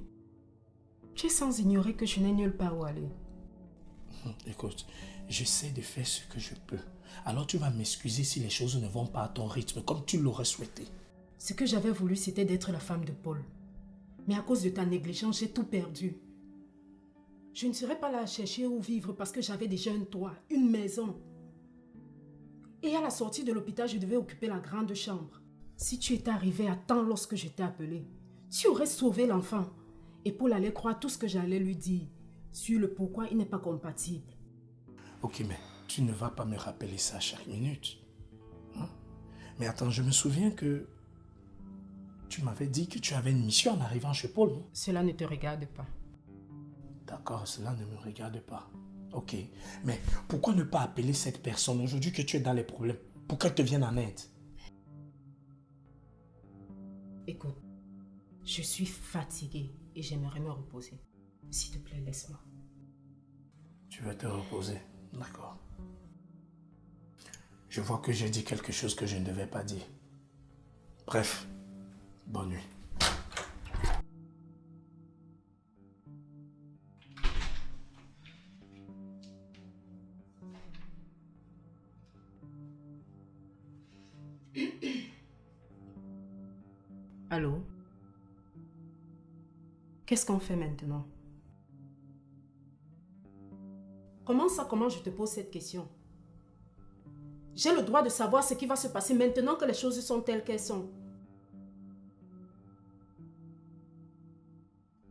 Tu es sans ignorer que je n'ai nulle part où aller. Écoute, j'essaie de faire ce que je peux. Alors tu vas m'excuser si les choses ne vont pas à ton rythme, comme tu l'aurais souhaité. Ce que j'avais voulu, c'était d'être la femme de Paul. Mais à cause de ta négligence, j'ai tout perdu. Je ne serais pas là à chercher où vivre parce que j'avais déjà un toit, une maison. Et à la sortie de l'hôpital, je devais occuper la grande chambre. Si tu étais arrivé à temps lorsque je t'ai appelé, tu aurais sauvé l'enfant. Et Paul allait croire tout ce que j'allais lui dire sur le pourquoi il n'est pas compatible. Ok, mais tu ne vas pas me rappeler ça à chaque minute. Hein? Mais attends, je me souviens que tu m'avais dit que tu avais une mission en arrivant chez Paul, non? Cela ne te regarde pas. D'accord, cela ne me regarde pas. Ok, mais pourquoi ne pas appeler cette personne aujourd'hui que tu es dans les problèmes pour qu'elle te vienne en aide? Écoute, je suis fatiguée et j'aimerais me reposer. S'il te plaît, laisse-moi. Tu vas te reposer, d'accord. Je vois que j'ai dit quelque chose que je ne devais pas dire. Bref, bonne nuit. Allô? Qu'est-ce qu'on fait maintenant? Comment ça, comment je te pose cette question? J'ai le droit de savoir ce qui va se passer maintenant que les choses sont telles qu'elles sont.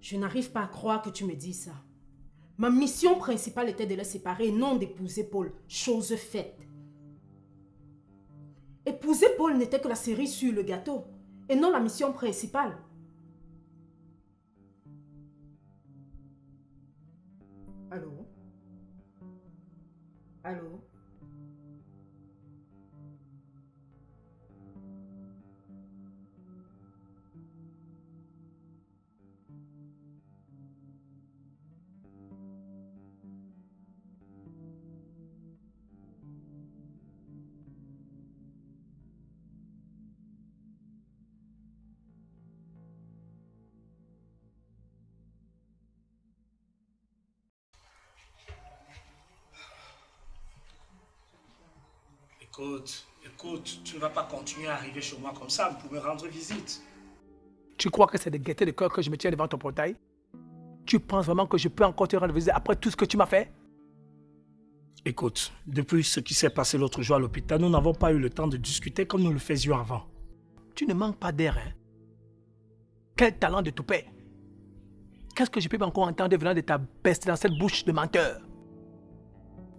Je n'arrive pas à croire que tu me dis ça. Ma mission principale était de les séparer et non d'épouser Paul. Chose faite. Épouser Paul n'était que la cerise sur le gâteau et non la mission principale. Allô? Allô? Écoute, tu ne vas pas continuer à arriver chez moi comme ça pour me rendre visite. Tu crois que c'est de gaieté de cœur que je me tiens devant ton portail? Tu penses vraiment que je peux encore te rendre visite après tout ce que tu m'as fait? Écoute, depuis ce qui s'est passé l'autre jour à l'hôpital, nous n'avons pas eu le temps de discuter comme nous le faisions avant. Tu ne manques pas d'air, hein? Quel talent de toupet! Qu'est-ce que je peux encore entendre venant de ta pestilentielle bouche de menteur?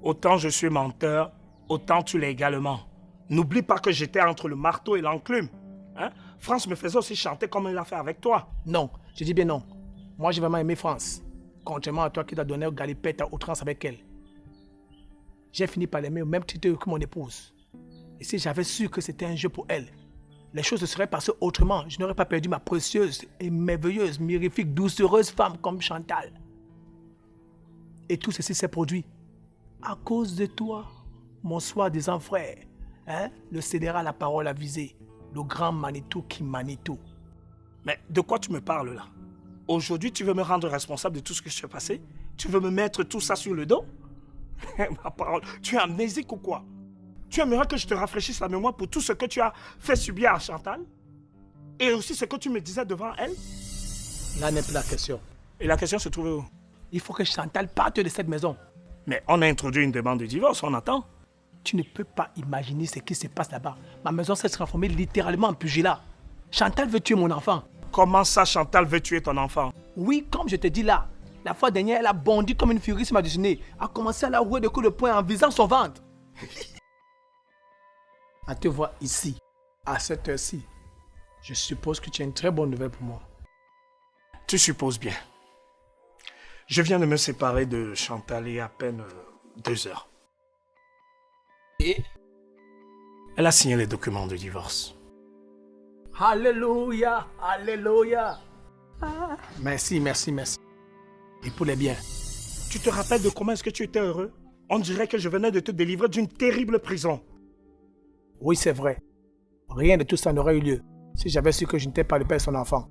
Autant je suis menteur, autant tu l'es également. N'oublie pas que j'étais entre le marteau et l'enclume. Hein? France me faisait aussi chanter comme elle l'a fait avec toi. Non, je dis bien non. Moi, j'ai vraiment aimé France. Contrairement à toi qui t'as donné au galipette à outrance avec elle. J'ai fini par l'aimer au même titre que mon épouse. Et si j'avais su que c'était un jeu pour elle, les choses se seraient passées autrement. Je n'aurais pas perdu ma précieuse et merveilleuse, mirifique, doucereuse femme comme Chantal. Et tout ceci s'est produit à cause de toi, mon soi-disant frère. Hein? Le scélérat à la parole avisée. Le grand Manitou qui manie tout. Mais de quoi tu me parles là? Aujourd'hui, tu veux me rendre responsable de tout ce que je t'ai passé? Tu veux me mettre tout ça sur le dos? Ma parole, tu es amnésique ou quoi? Tu aimerais que je te rafraîchisse la mémoire pour tout ce que tu as fait subir à Chantal? Et aussi ce que tu me disais devant elle? Là n'est plus la question. Et la question se trouve où? Il faut que Chantal parte de cette maison. Mais on a introduit une demande de divorce, on attend. Tu ne peux pas imaginer ce qui se passe là-bas. Ma maison s'est transformée littéralement en pugilat. Chantal veut tuer mon enfant. Comment ça, Chantal veut tuer ton enfant? Oui, comme je te dis là. La fois dernière, elle a bondi comme une furie sur ma dessinée. A commencé à la rouer de coups de poing en visant son ventre. À te voir ici, à cette heure-ci, je suppose que tu as une très bonne nouvelle pour moi. Tu supposes bien. Je viens de me séparer de Chantal il y a à peine 2 heures. Et elle a signé les documents de divorce. Alléluia, alléluia. Merci. Et pour les biens. Tu te rappelles de comment est-ce que tu étais heureux? On dirait que je venais de te délivrer d'une terrible prison. Oui, c'est vrai. Rien de tout ça n'aurait eu lieu si j'avais su que je n'étais pas le père de son enfant.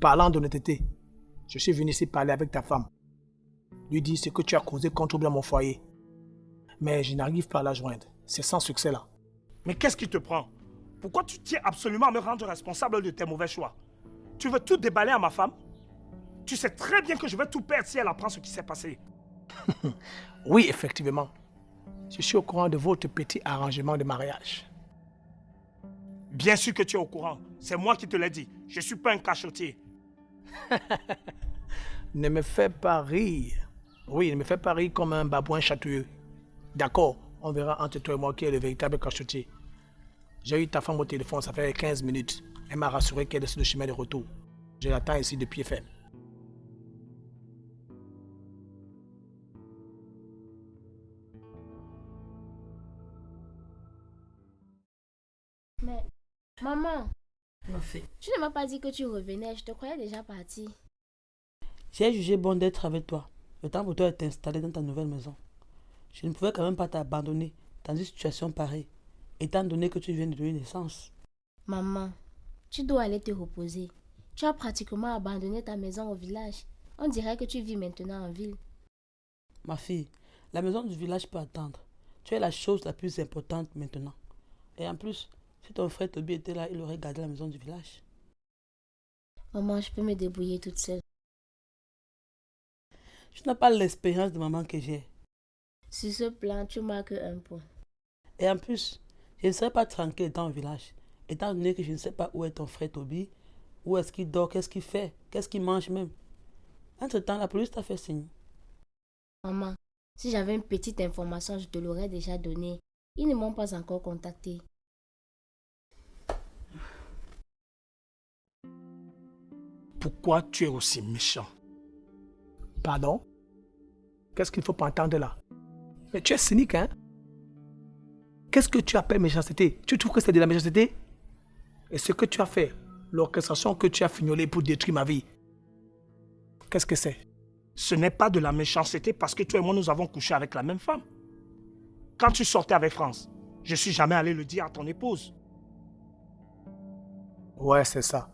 Parlant d'honnêteté, je suis venu ici parler avec ta femme. Lui dire ce que tu as causé comme trouble dans mon foyer. Mais je n'arrive pas à la joindre. C'est sans succès là. Mais qu'est-ce qui te prend? Pourquoi tu tiens absolument à me rendre responsable de tes mauvais choix? Tu veux tout déballer à ma femme? Tu sais très bien que je vais tout perdre si elle apprend ce qui s'est passé. Oui, effectivement. Je suis au courant de votre petit arrangement de mariage. Bien sûr que tu es au courant. C'est moi qui te l'ai dit. Je ne suis pas un cachotier. Ne me fais pas rire. Oui, ne me fais pas rire comme un babouin chatouilleux. D'accord, on verra entre toi et moi qui est le véritable cachotier. J'ai eu ta femme au téléphone, ça fait 15 minutes. Elle m'a rassuré qu'elle est sur le chemin de retour. Je l'attends ici de pied ferme. Mais, maman, Ma fille. tu ne m'as pas dit que tu revenais, je te croyais déjà partie. J'ai jugé bon d'être avec toi. Le temps pour toi est installé dans ta nouvelle maison. Je ne pouvais quand même pas t'abandonner dans une situation pareille, étant donné que tu viens de donner naissance. Maman, tu dois aller te reposer. Tu as pratiquement abandonné ta maison au village. On dirait que tu vis maintenant en ville. Ma fille, la maison du village peut attendre. Tu es la chose la plus importante maintenant. Et en plus, si ton frère Toby était là, il aurait gardé la maison du village. Maman, je peux me débrouiller toute seule. Tu n'as pas l'expérience de maman que j'ai. Sur ce plan, tu marques un point. Et en plus, je ne serai pas tranquille dans le village, étant donné que je ne sais pas où est ton frère Toby, où est-ce qu'il dort, qu'est-ce qu'il fait, qu'est-ce qu'il mange même. Entre-temps, la police t'a fait signe. Maman, si j'avais une petite information, je te l'aurais déjà donnée. Ils ne m'ont pas encore contacté. Pourquoi tu es aussi méchant? Pardon? Qu'est-ce qu'il ne faut pas entendre là? Mais tu es cynique, hein? Qu'est-ce que tu appelles méchanceté? Tu trouves que c'est de la méchanceté? Et ce que tu as fait, l'orchestration que tu as fignolée pour détruire ma vie, qu'est-ce que c'est? Ce n'est pas de la méchanceté parce que toi et moi, nous avons couché avec la même femme. Quand tu sortais avec France, je ne suis jamais allé le dire à ton épouse. Ouais, c'est ça.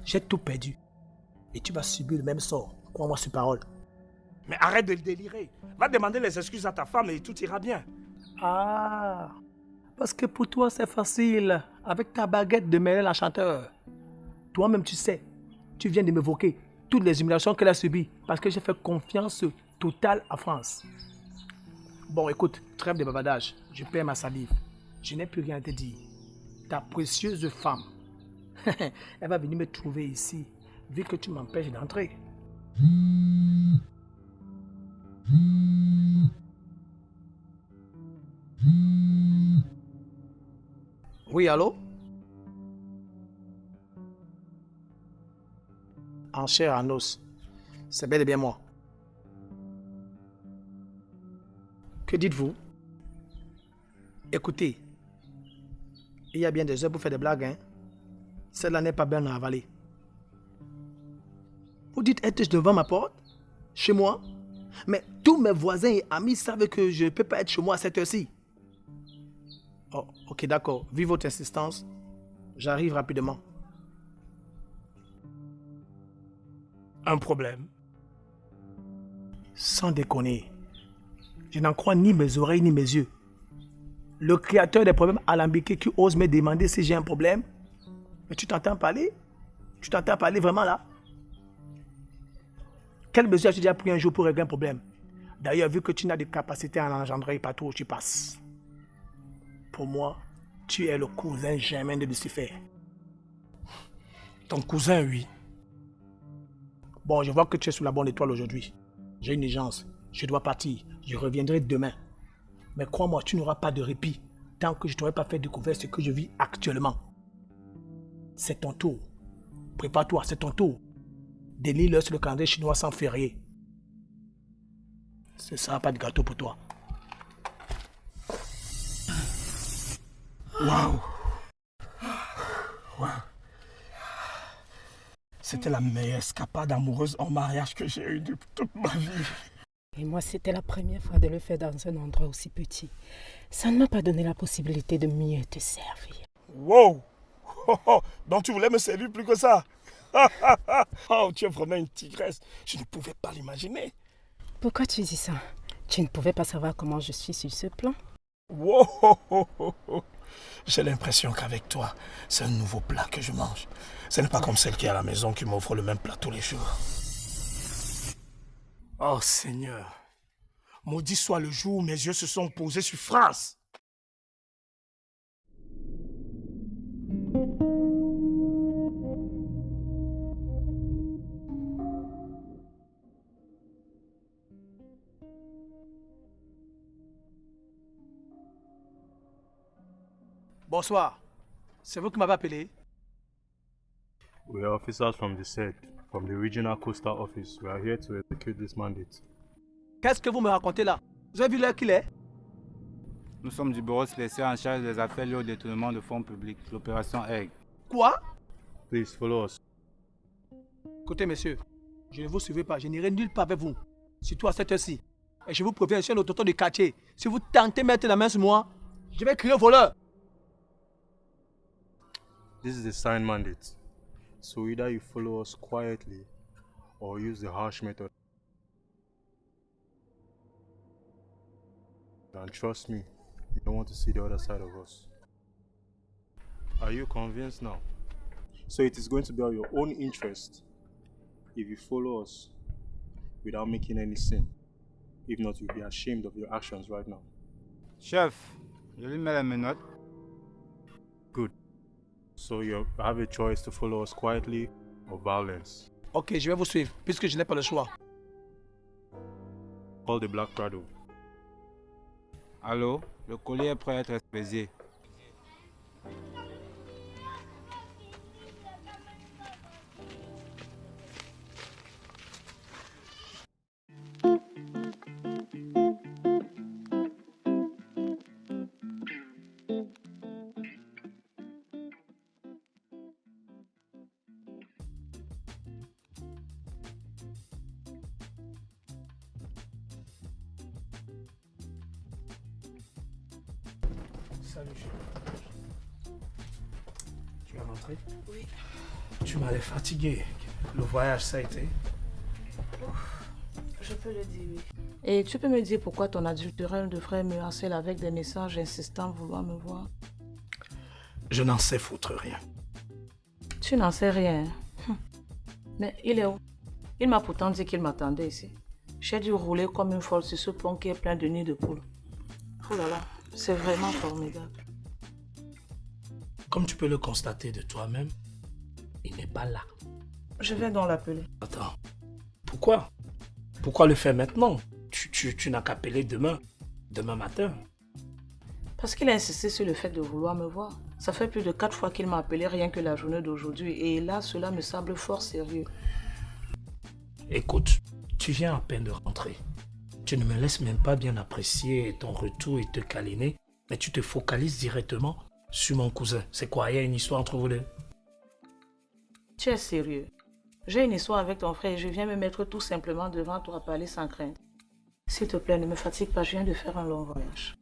J'ai tout perdu. Et tu vas subir le même sort. Crois-moi sur parole. Mais arrête de le délirer. Va demander les excuses à ta femme et tout ira bien. Ah, parce que pour toi, c'est facile. Avec ta baguette de mêler l'enchanteur. Toi-même, tu sais, tu viens de m'évoquer toutes les humiliations qu'elle a subies parce que j'ai fait confiance totale à France. Bon, écoute, trêve de bavardage. Je perds ma salive. Je n'ai plus rien à te dire. Ta précieuse femme, elle va venir me trouver ici, vu que tu m'empêches d'entrer. Oui, allô? En chair, en os. C'est bel et bien moi. Que dites-vous? Écoutez, il y a bien des heures pour faire des blagues, hein? Celle-là n'est pas bien à avaler. Vous dites, étais-je devant ma porte? Chez moi? Mais tous mes voisins et amis savent que je ne peux pas être chez moi à cette heure-ci. Oh, ok, d'accord. Vu votre insistance, j'arrive rapidement. Un problème? Sans déconner, je n'en crois ni mes oreilles ni mes yeux. Le créateur des problèmes alambiqués qui ose me demander si j'ai un problème. Mais tu t'entends parler? Tu t'entends parler vraiment là? Quelle mesure as-tu déjà pris un jour pour régler un problème? D'ailleurs, vu que tu n'as de capacité à en engendrer partout où tu passes. Pour moi, tu es le cousin germain de Lucifer. Ton cousin, oui. Bon, je vois que tu es sous la bonne étoile aujourd'hui. J'ai une urgence. Je dois partir. Je reviendrai demain. Mais crois-moi, tu n'auras pas de répit tant que je ne t'aurai pas fait découvrir ce que je vis actuellement. C'est ton tour. Prépare-toi, c'est ton tour. Délie-le sur le calendrier chinois sans férié. Ce ne sera pas de gâteau pour toi. Waouh! Waouh! C'était la meilleure escapade amoureuse en mariage que j'ai eue de toute ma vie. Et moi, c'était la première fois de le faire dans un endroit aussi petit. Ça ne m'a pas donné la possibilité de mieux te servir. Wow! Oh, oh. Donc tu voulais me servir plus que ça? Oh, tu es vraiment une tigresse. Je ne pouvais pas l'imaginer. Pourquoi tu dis ça? Tu ne pouvais pas savoir comment je suis sur ce plan? Wow! J'ai l'impression qu'avec toi, c'est un nouveau plat que je mange. Ce n'est pas comme celle qui est à la maison qui m'offre le même plat tous les jours. Oh Seigneur, maudit soit le jour où mes yeux se sont posés sur France. Bonsoir. C'est vous qui m'avez appelé? We are officers from the SED, from the Regional Coastal Office. We are here to execute this mandate. Qu'est-ce que vous me racontez là? Vous avez vu l'heure qu'il est? Nous sommes du bureau spécial en charge des affaires liées au détournement de fonds publics, l'opération Aigle. Quoi? Please follow us. Écoutez, messieurs, je ne vous suivrai pas. Je n'irai nulle part avec vous. Surtout à cette heure-ci. Et je vous préviens, je suis un autochtone du quartier. Si vous tentez de mettre la main sur moi, je vais crier au voleur. This is a signed mandate. So either you follow us quietly or use the harsh method. And trust me, you don't want to see the other side of us. Are you convinced now? So it is going to be on your own interest if you follow us without making any sin. If not, you'll be ashamed of your actions right now. Chef, je lui mets les menottes. Good. So you have a choice to follow us quietly or violence. Ok, je vais vous suivre, puisque je n'ai pas le choix. Call the Black Prado. Allô, le colis est prêt à être expédié. Salut, chérie. Tu es rentré? Oui. Tu m'as l'air fatigué. Le voyage, ça a été? Je peux le dire, oui. Et tu peux me dire pourquoi ton adultérel devrait me harceler avec des messages insistant vouloir me voir? Je n'en sais foutre rien. Tu n'en sais rien. Mais il est où? Il m'a pourtant dit qu'il m'attendait ici. J'ai dû rouler comme une folle sur ce pont qui est plein de nids de poules. Oh là là, c'est vraiment formidable. Comme tu peux le constater de toi-même, il n'est pas là. Je vais donc l'appeler. Attends, pourquoi? Pourquoi le faire maintenant? Tu n'as qu'à appeler demain matin. Parce qu'il a insisté sur le fait de vouloir me voir. Ça fait plus de 4 fois qu'il m'a appelé rien que la journée d'aujourd'hui. Et là, cela me semble fort sérieux. Écoute, tu viens à peine de rentrer. Tu ne me laisses même pas bien apprécier ton retour et te câliner, mais tu te focalises directement sur mon cousin. C'est quoi, il y a une histoire entre vous deux? Tu es sérieux? J'ai une histoire avec ton frère et je viens me mettre tout simplement devant toi à parler sans crainte. S'il te plaît, ne me fatigue pas, je viens de faire un long voyage.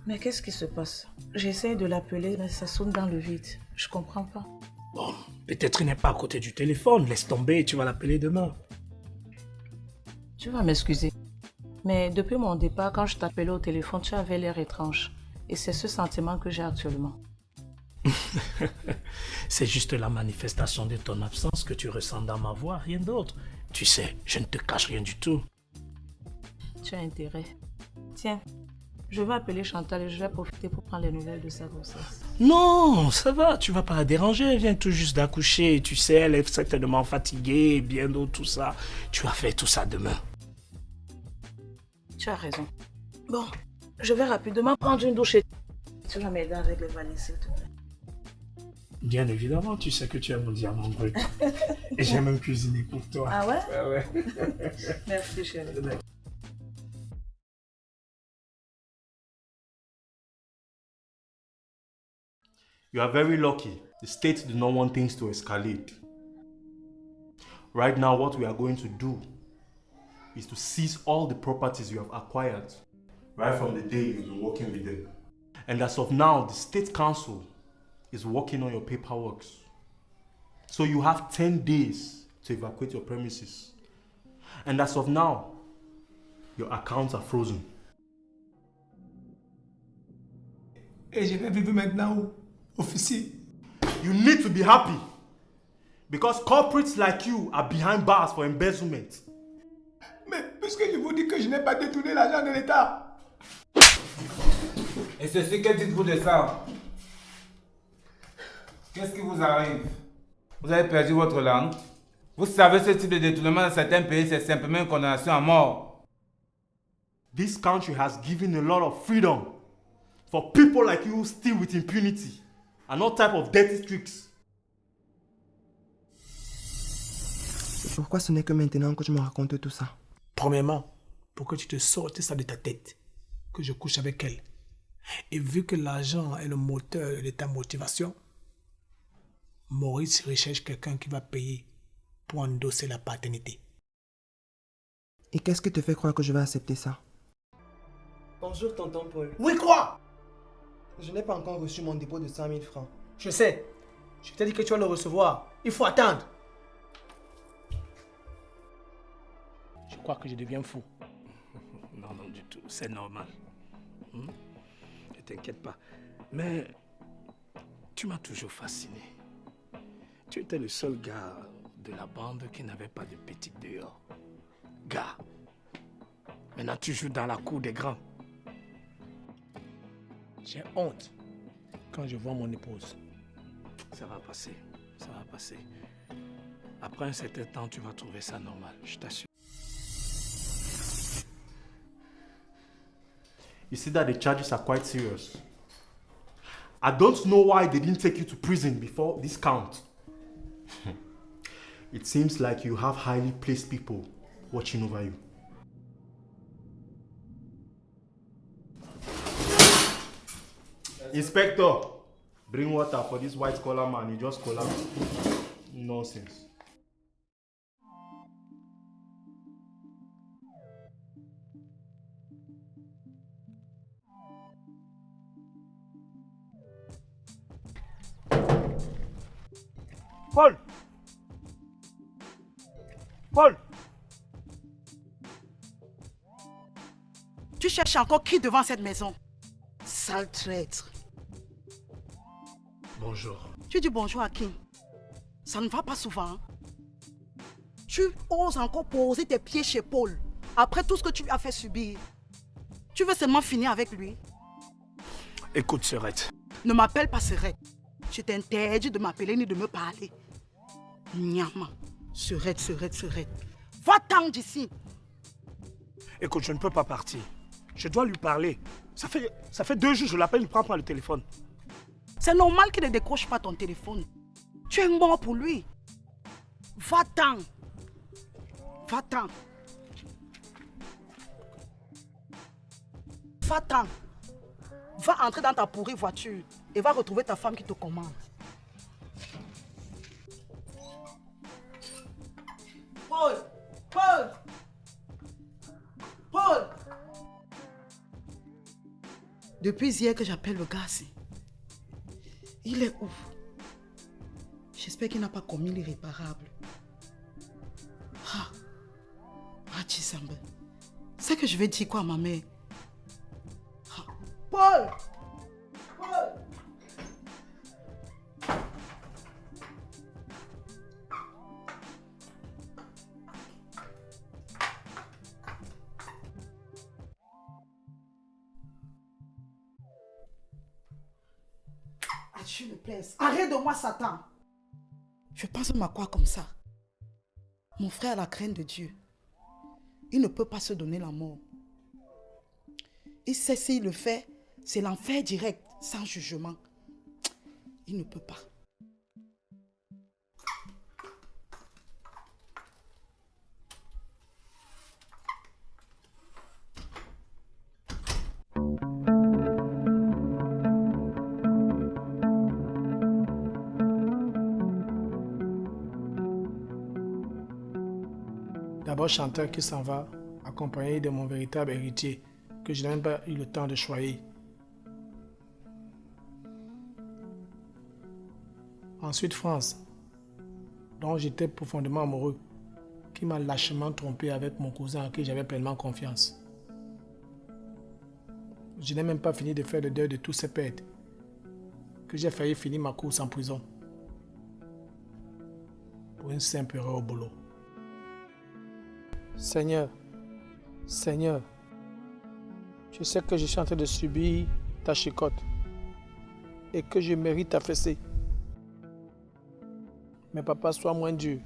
Mais qu'est-ce qui se passe? J'essaie de l'appeler, mais ça sonne dans le vide. Je comprends pas. Bon, peut-être il n'est pas à côté du téléphone. Laisse tomber, tu vas l'appeler demain. Tu vas m'excuser. Mais depuis mon départ, quand je t'appelais au téléphone, tu avais l'air étrange. Et c'est ce sentiment que j'ai actuellement. C'est juste la manifestation de ton absence que tu ressens dans ma voix, rien d'autre. Tu sais, je ne te cache rien du tout. Tu as intérêt. Tiens, je vais appeler Chantal et je vais profiter pour prendre les nouvelles de sa grossesse. Non, ça va, tu vas pas la déranger. Elle vient tout juste d'accoucher. Tu sais, elle est certainement fatiguée, bien d'autres, tout ça. Tu vas faire tout ça demain. Tu as raison. Bon, je vais rapidement prendre une douche et tu vas m'aider avec les valises, s'il te plaît. Bien évidemment, tu sais que tu es mon diamant brut. Et j'ai même cuisiné pour toi. Ah ouais? Ah ouais. Merci, chérie. You are very lucky. The state do not want things to escalate. Right now, what we are going to do is to seize all the properties you have acquired right from the day you've been working with them. And as of now, the state council is working on your paperwork. So you have 10 days to evacuate your premises. And as of now, your accounts are frozen. Et je vais vivre maintenant où? Officier. You need to be happy because corporates like you are behind bars for embezzlement. Mais puisque je vous dis que je n'ai pas détourné l'argent de l'État. Et ceci, que dites-vous de ça? Qu'est-ce qui vous arrive? Vous avez perdu votre langue? Vous savez, ce type de détournement dans certains pays, c'est simplement une condamnation à mort. This country has given a lot of freedom for people like you who steal with impunity and all type of dirty tricks. Pourquoi ce n'est que maintenant que tu me racontes tout ça? Premièrement, pour que tu te sortes ça de ta tête, que je couche avec elle. Et vu que l'argent est le moteur de ta motivation, Maurice recherche quelqu'un qui va payer pour endosser la paternité. Et qu'est-ce qui te fait croire que je vais accepter ça? Bonjour, tonton Paul. Oui, quoi? Je n'ai pas encore reçu mon dépôt de 100 000 francs. Je sais. Je t'ai dit que tu vas le recevoir. Il faut attendre. tu crois que je deviens fou. Non, non, du tout. C'est normal. Ne t'inquiète pas. Mais tu m'as toujours fasciné. Tu étais le seul gars de la bande qui n'avait pas de petite dehors. Gars, maintenant tu joues dans la cour des grands. J'ai honte quand je vois mon épouse. Ça va passer, ça va passer. Après un certain temps, tu vas trouver ça normal, je t'assure. You see that the charges are quite serious. I don't know why they didn't take you to prison before this count. It seems like you have highly placed people watching over you. Inspector, bring water for this white collar man. He just collapsed. Nonsense. Paul! Paul! Tu cherches encore qui devant cette maison? Sale traître. Bonjour. Tu dis bonjour à qui? Ça ne va pas souvent. Hein? Tu oses encore poser tes pieds chez Paul après tout ce que tu lui as fait subir. Tu veux seulement finir avec lui? Écoute, Serette. Ne m'appelle pas Serette. Je t'interdis de m'appeler ni de me parler. Nyama. Serette, Serette, Serette. Va-t'en d'ici. Écoute, je ne peux pas partir. Je dois lui parler. Ça fait 2 jours, je l'appelle, il ne prend pas le téléphone. C'est normal qu'il ne décroche pas ton téléphone. Tu es mort pour lui. Va-t'en. Va-t'en. Va-t'en. Va entrer dans ta pourrie voiture et va retrouver ta femme qui te commande. Paul! Paul! Paul! Depuis hier que j'appelle le gars, il est où? J'espère qu'il n'a pas commis l'irréparable. Chisamba. C'est que je vais dire quoi à ma mère? Paul! Paul! Tu me plaises. Arrête de moi, Satan. Je pense à quoi comme ça? Mon frère a la crainte de Dieu. Il ne peut pas se donner la mort. Il sait s'il le fait, c'est l'enfer direct, sans jugement. Il ne peut pas. D'abord chanteur qui s'en va, accompagné de mon véritable héritier, que je n'ai même pas eu le temps de choyer. Ensuite France, dont j'étais profondément amoureux, qui m'a lâchement trompé avec mon cousin à qui j'avais pleinement confiance. Je n'ai même pas fini de faire le deuil de tous ces pertes, que j'ai failli finir ma course en prison. Pour une simple erreur au boulot. Seigneur, Seigneur, je sais que je suis en train de subir ta chicotte et que je mérite ta fessée. Mais papa, sois moins dur.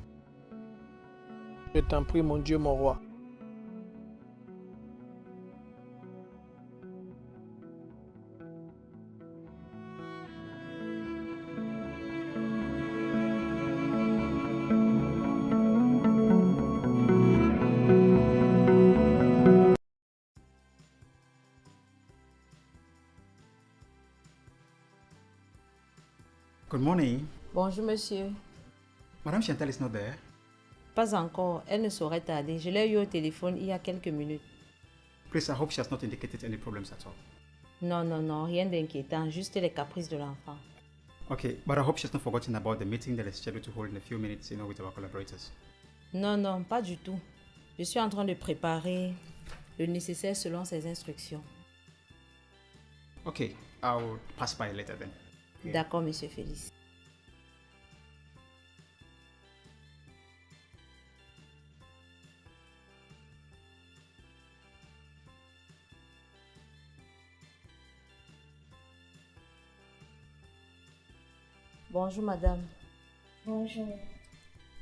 Je t'en prie, mon Dieu, mon roi. Good morning. Bonjour, monsieur. Madame Chantal is not there. Pas encore. Elle ne saurait tarder. Je l'ai eu au téléphone il y a quelques minutes. Please, I hope she has not indicated any problems at all. Non, non, non. Rien d'inquiétant. Juste les caprices de l'enfant. Okay, but I hope she has not forgotten about the meeting that is scheduled to hold in a few minutes, with our collaborators. Non, non, pas du tout. Je suis en train de préparer le nécessaire selon ses instructions. Okay, I'll pass by later then. D'accord, Monsieur Félix. Bonjour, madame. Bonjour.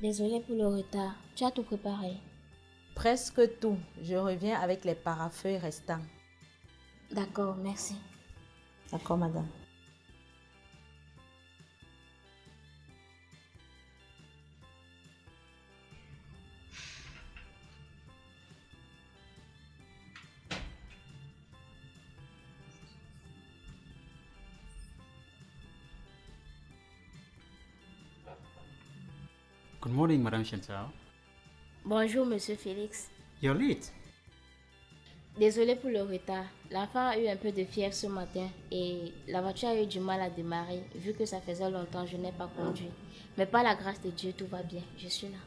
Désolée pour le retard. Tu as tout préparé? Presque tout. Je reviens avec les parafeuilles restants. D'accord, merci. D'accord, madame. Good morning, Madame Chantal. Bonjour, Monsieur Félix. You're late. Désolée pour le retard. L'enfant a eu un peu de fièvre ce matin et la voiture a eu du mal à démarrer vu que ça faisait longtemps que je n'ai pas conduit. Mais par la grâce de Dieu, tout va bien. Je suis là.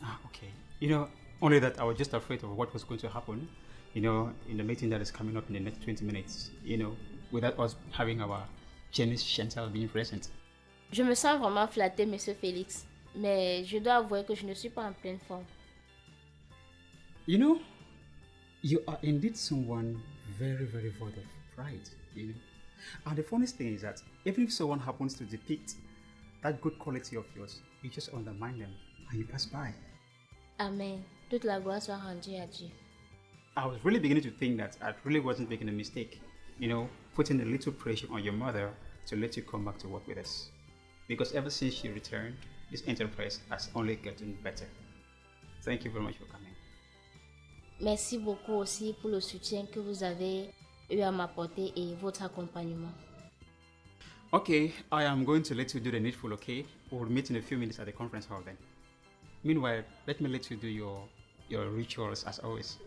Ah, okay. You know, only that I was just afraid of what was going to happen, you know, in the meeting that is coming up in the next 20 minutes, you know, without us having our Janice Chantal being present. Je me sens vraiment flattée, Monsieur Félix. Mais je dois avouer que je ne suis pas en pleine forme. You know, you are indeed someone very, very void of pride, you know. And the funniest thing is that even if someone happens to depict that good quality of yours, you just undermine them and you pass by. Amen. Toute la gloire soit rendue à Dieu. I was really beginning to think that I really wasn't making a mistake, you know, putting a little pressure on your mother to let you come back to work with us. Because ever since she returned, this enterprise has only gotten better. Thank you very much for coming. Merci beaucoup aussi pour le soutien que vous avez eu à m'apporter et votre accompagnement. Okay, I am going to let you do the needful, okay? We'll meet in a few minutes at the conference hall then. Meanwhile, let me let you do your rituals as always.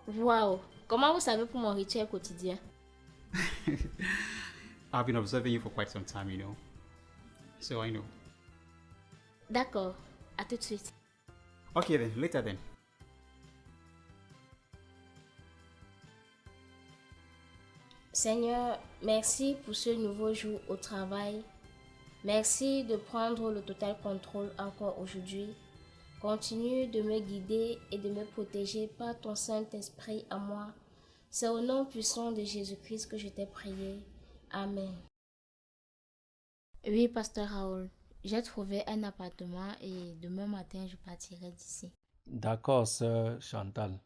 Wow! Comment vous savez pour mon rituel quotidien? I've been observing you for quite some time, you know. So I know. D'accord. À tout de suite. Okay then, later then. Seigneur, merci pour ce nouveau jour au travail. Merci de prendre le total contrôle encore aujourd'hui. Continue de me guider et de me protéger par ton Saint-Esprit à moi. C'est au nom puissant de Jésus-Christ que je t'ai prié. Amen. Oui, Pasteur Raoul, j'ai trouvé un appartement et demain matin, je partirai d'ici. D'accord, sœur Chantal.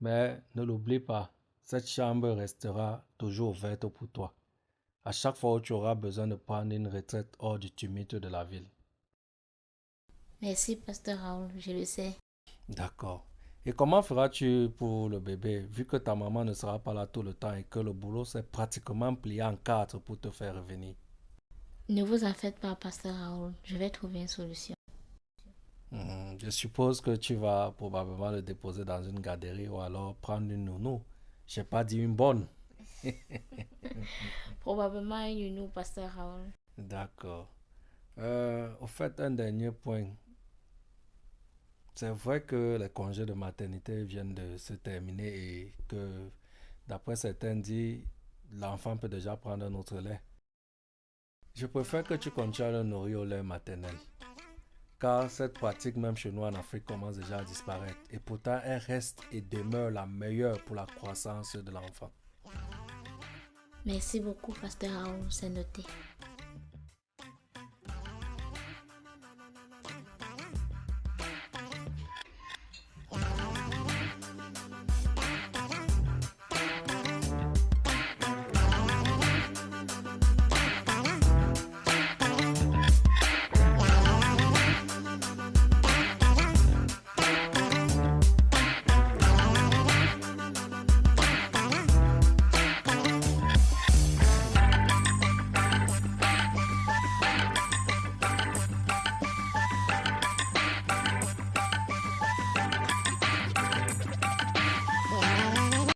Mais ne l'oublie pas, cette chambre restera toujours ouverte pour toi. À chaque fois où tu auras besoin de prendre une retraite hors du tumulte de la ville. Merci, Pasteur Raoul, je le sais. D'accord. Et comment feras-tu pour le bébé, vu que ta maman ne sera pas là tout le temps et que le boulot s'est pratiquement plié en 4 pour te faire revenir? Ne vous en faites pas, Pasteur Raoul, je vais trouver une solution. Je suppose que tu vas probablement le déposer dans une garderie ou alors prendre une nounou. J'ai pas dit une bonne. Probablement une nounou, Pasteur Raoul. D'accord. Au fait, un dernier point. C'est vrai que les congés de maternité viennent de se terminer et que, d'après certains dit, l'enfant peut déjà prendre un autre lait. Je préfère que tu continues à le nourrir au lait maternel. Car cette pratique, même chez nous en Afrique, commence déjà à disparaître. Et pourtant, elle reste et demeure la meilleure pour la croissance de l'enfant. Merci beaucoup, Pasteur Raoul, c'est noté.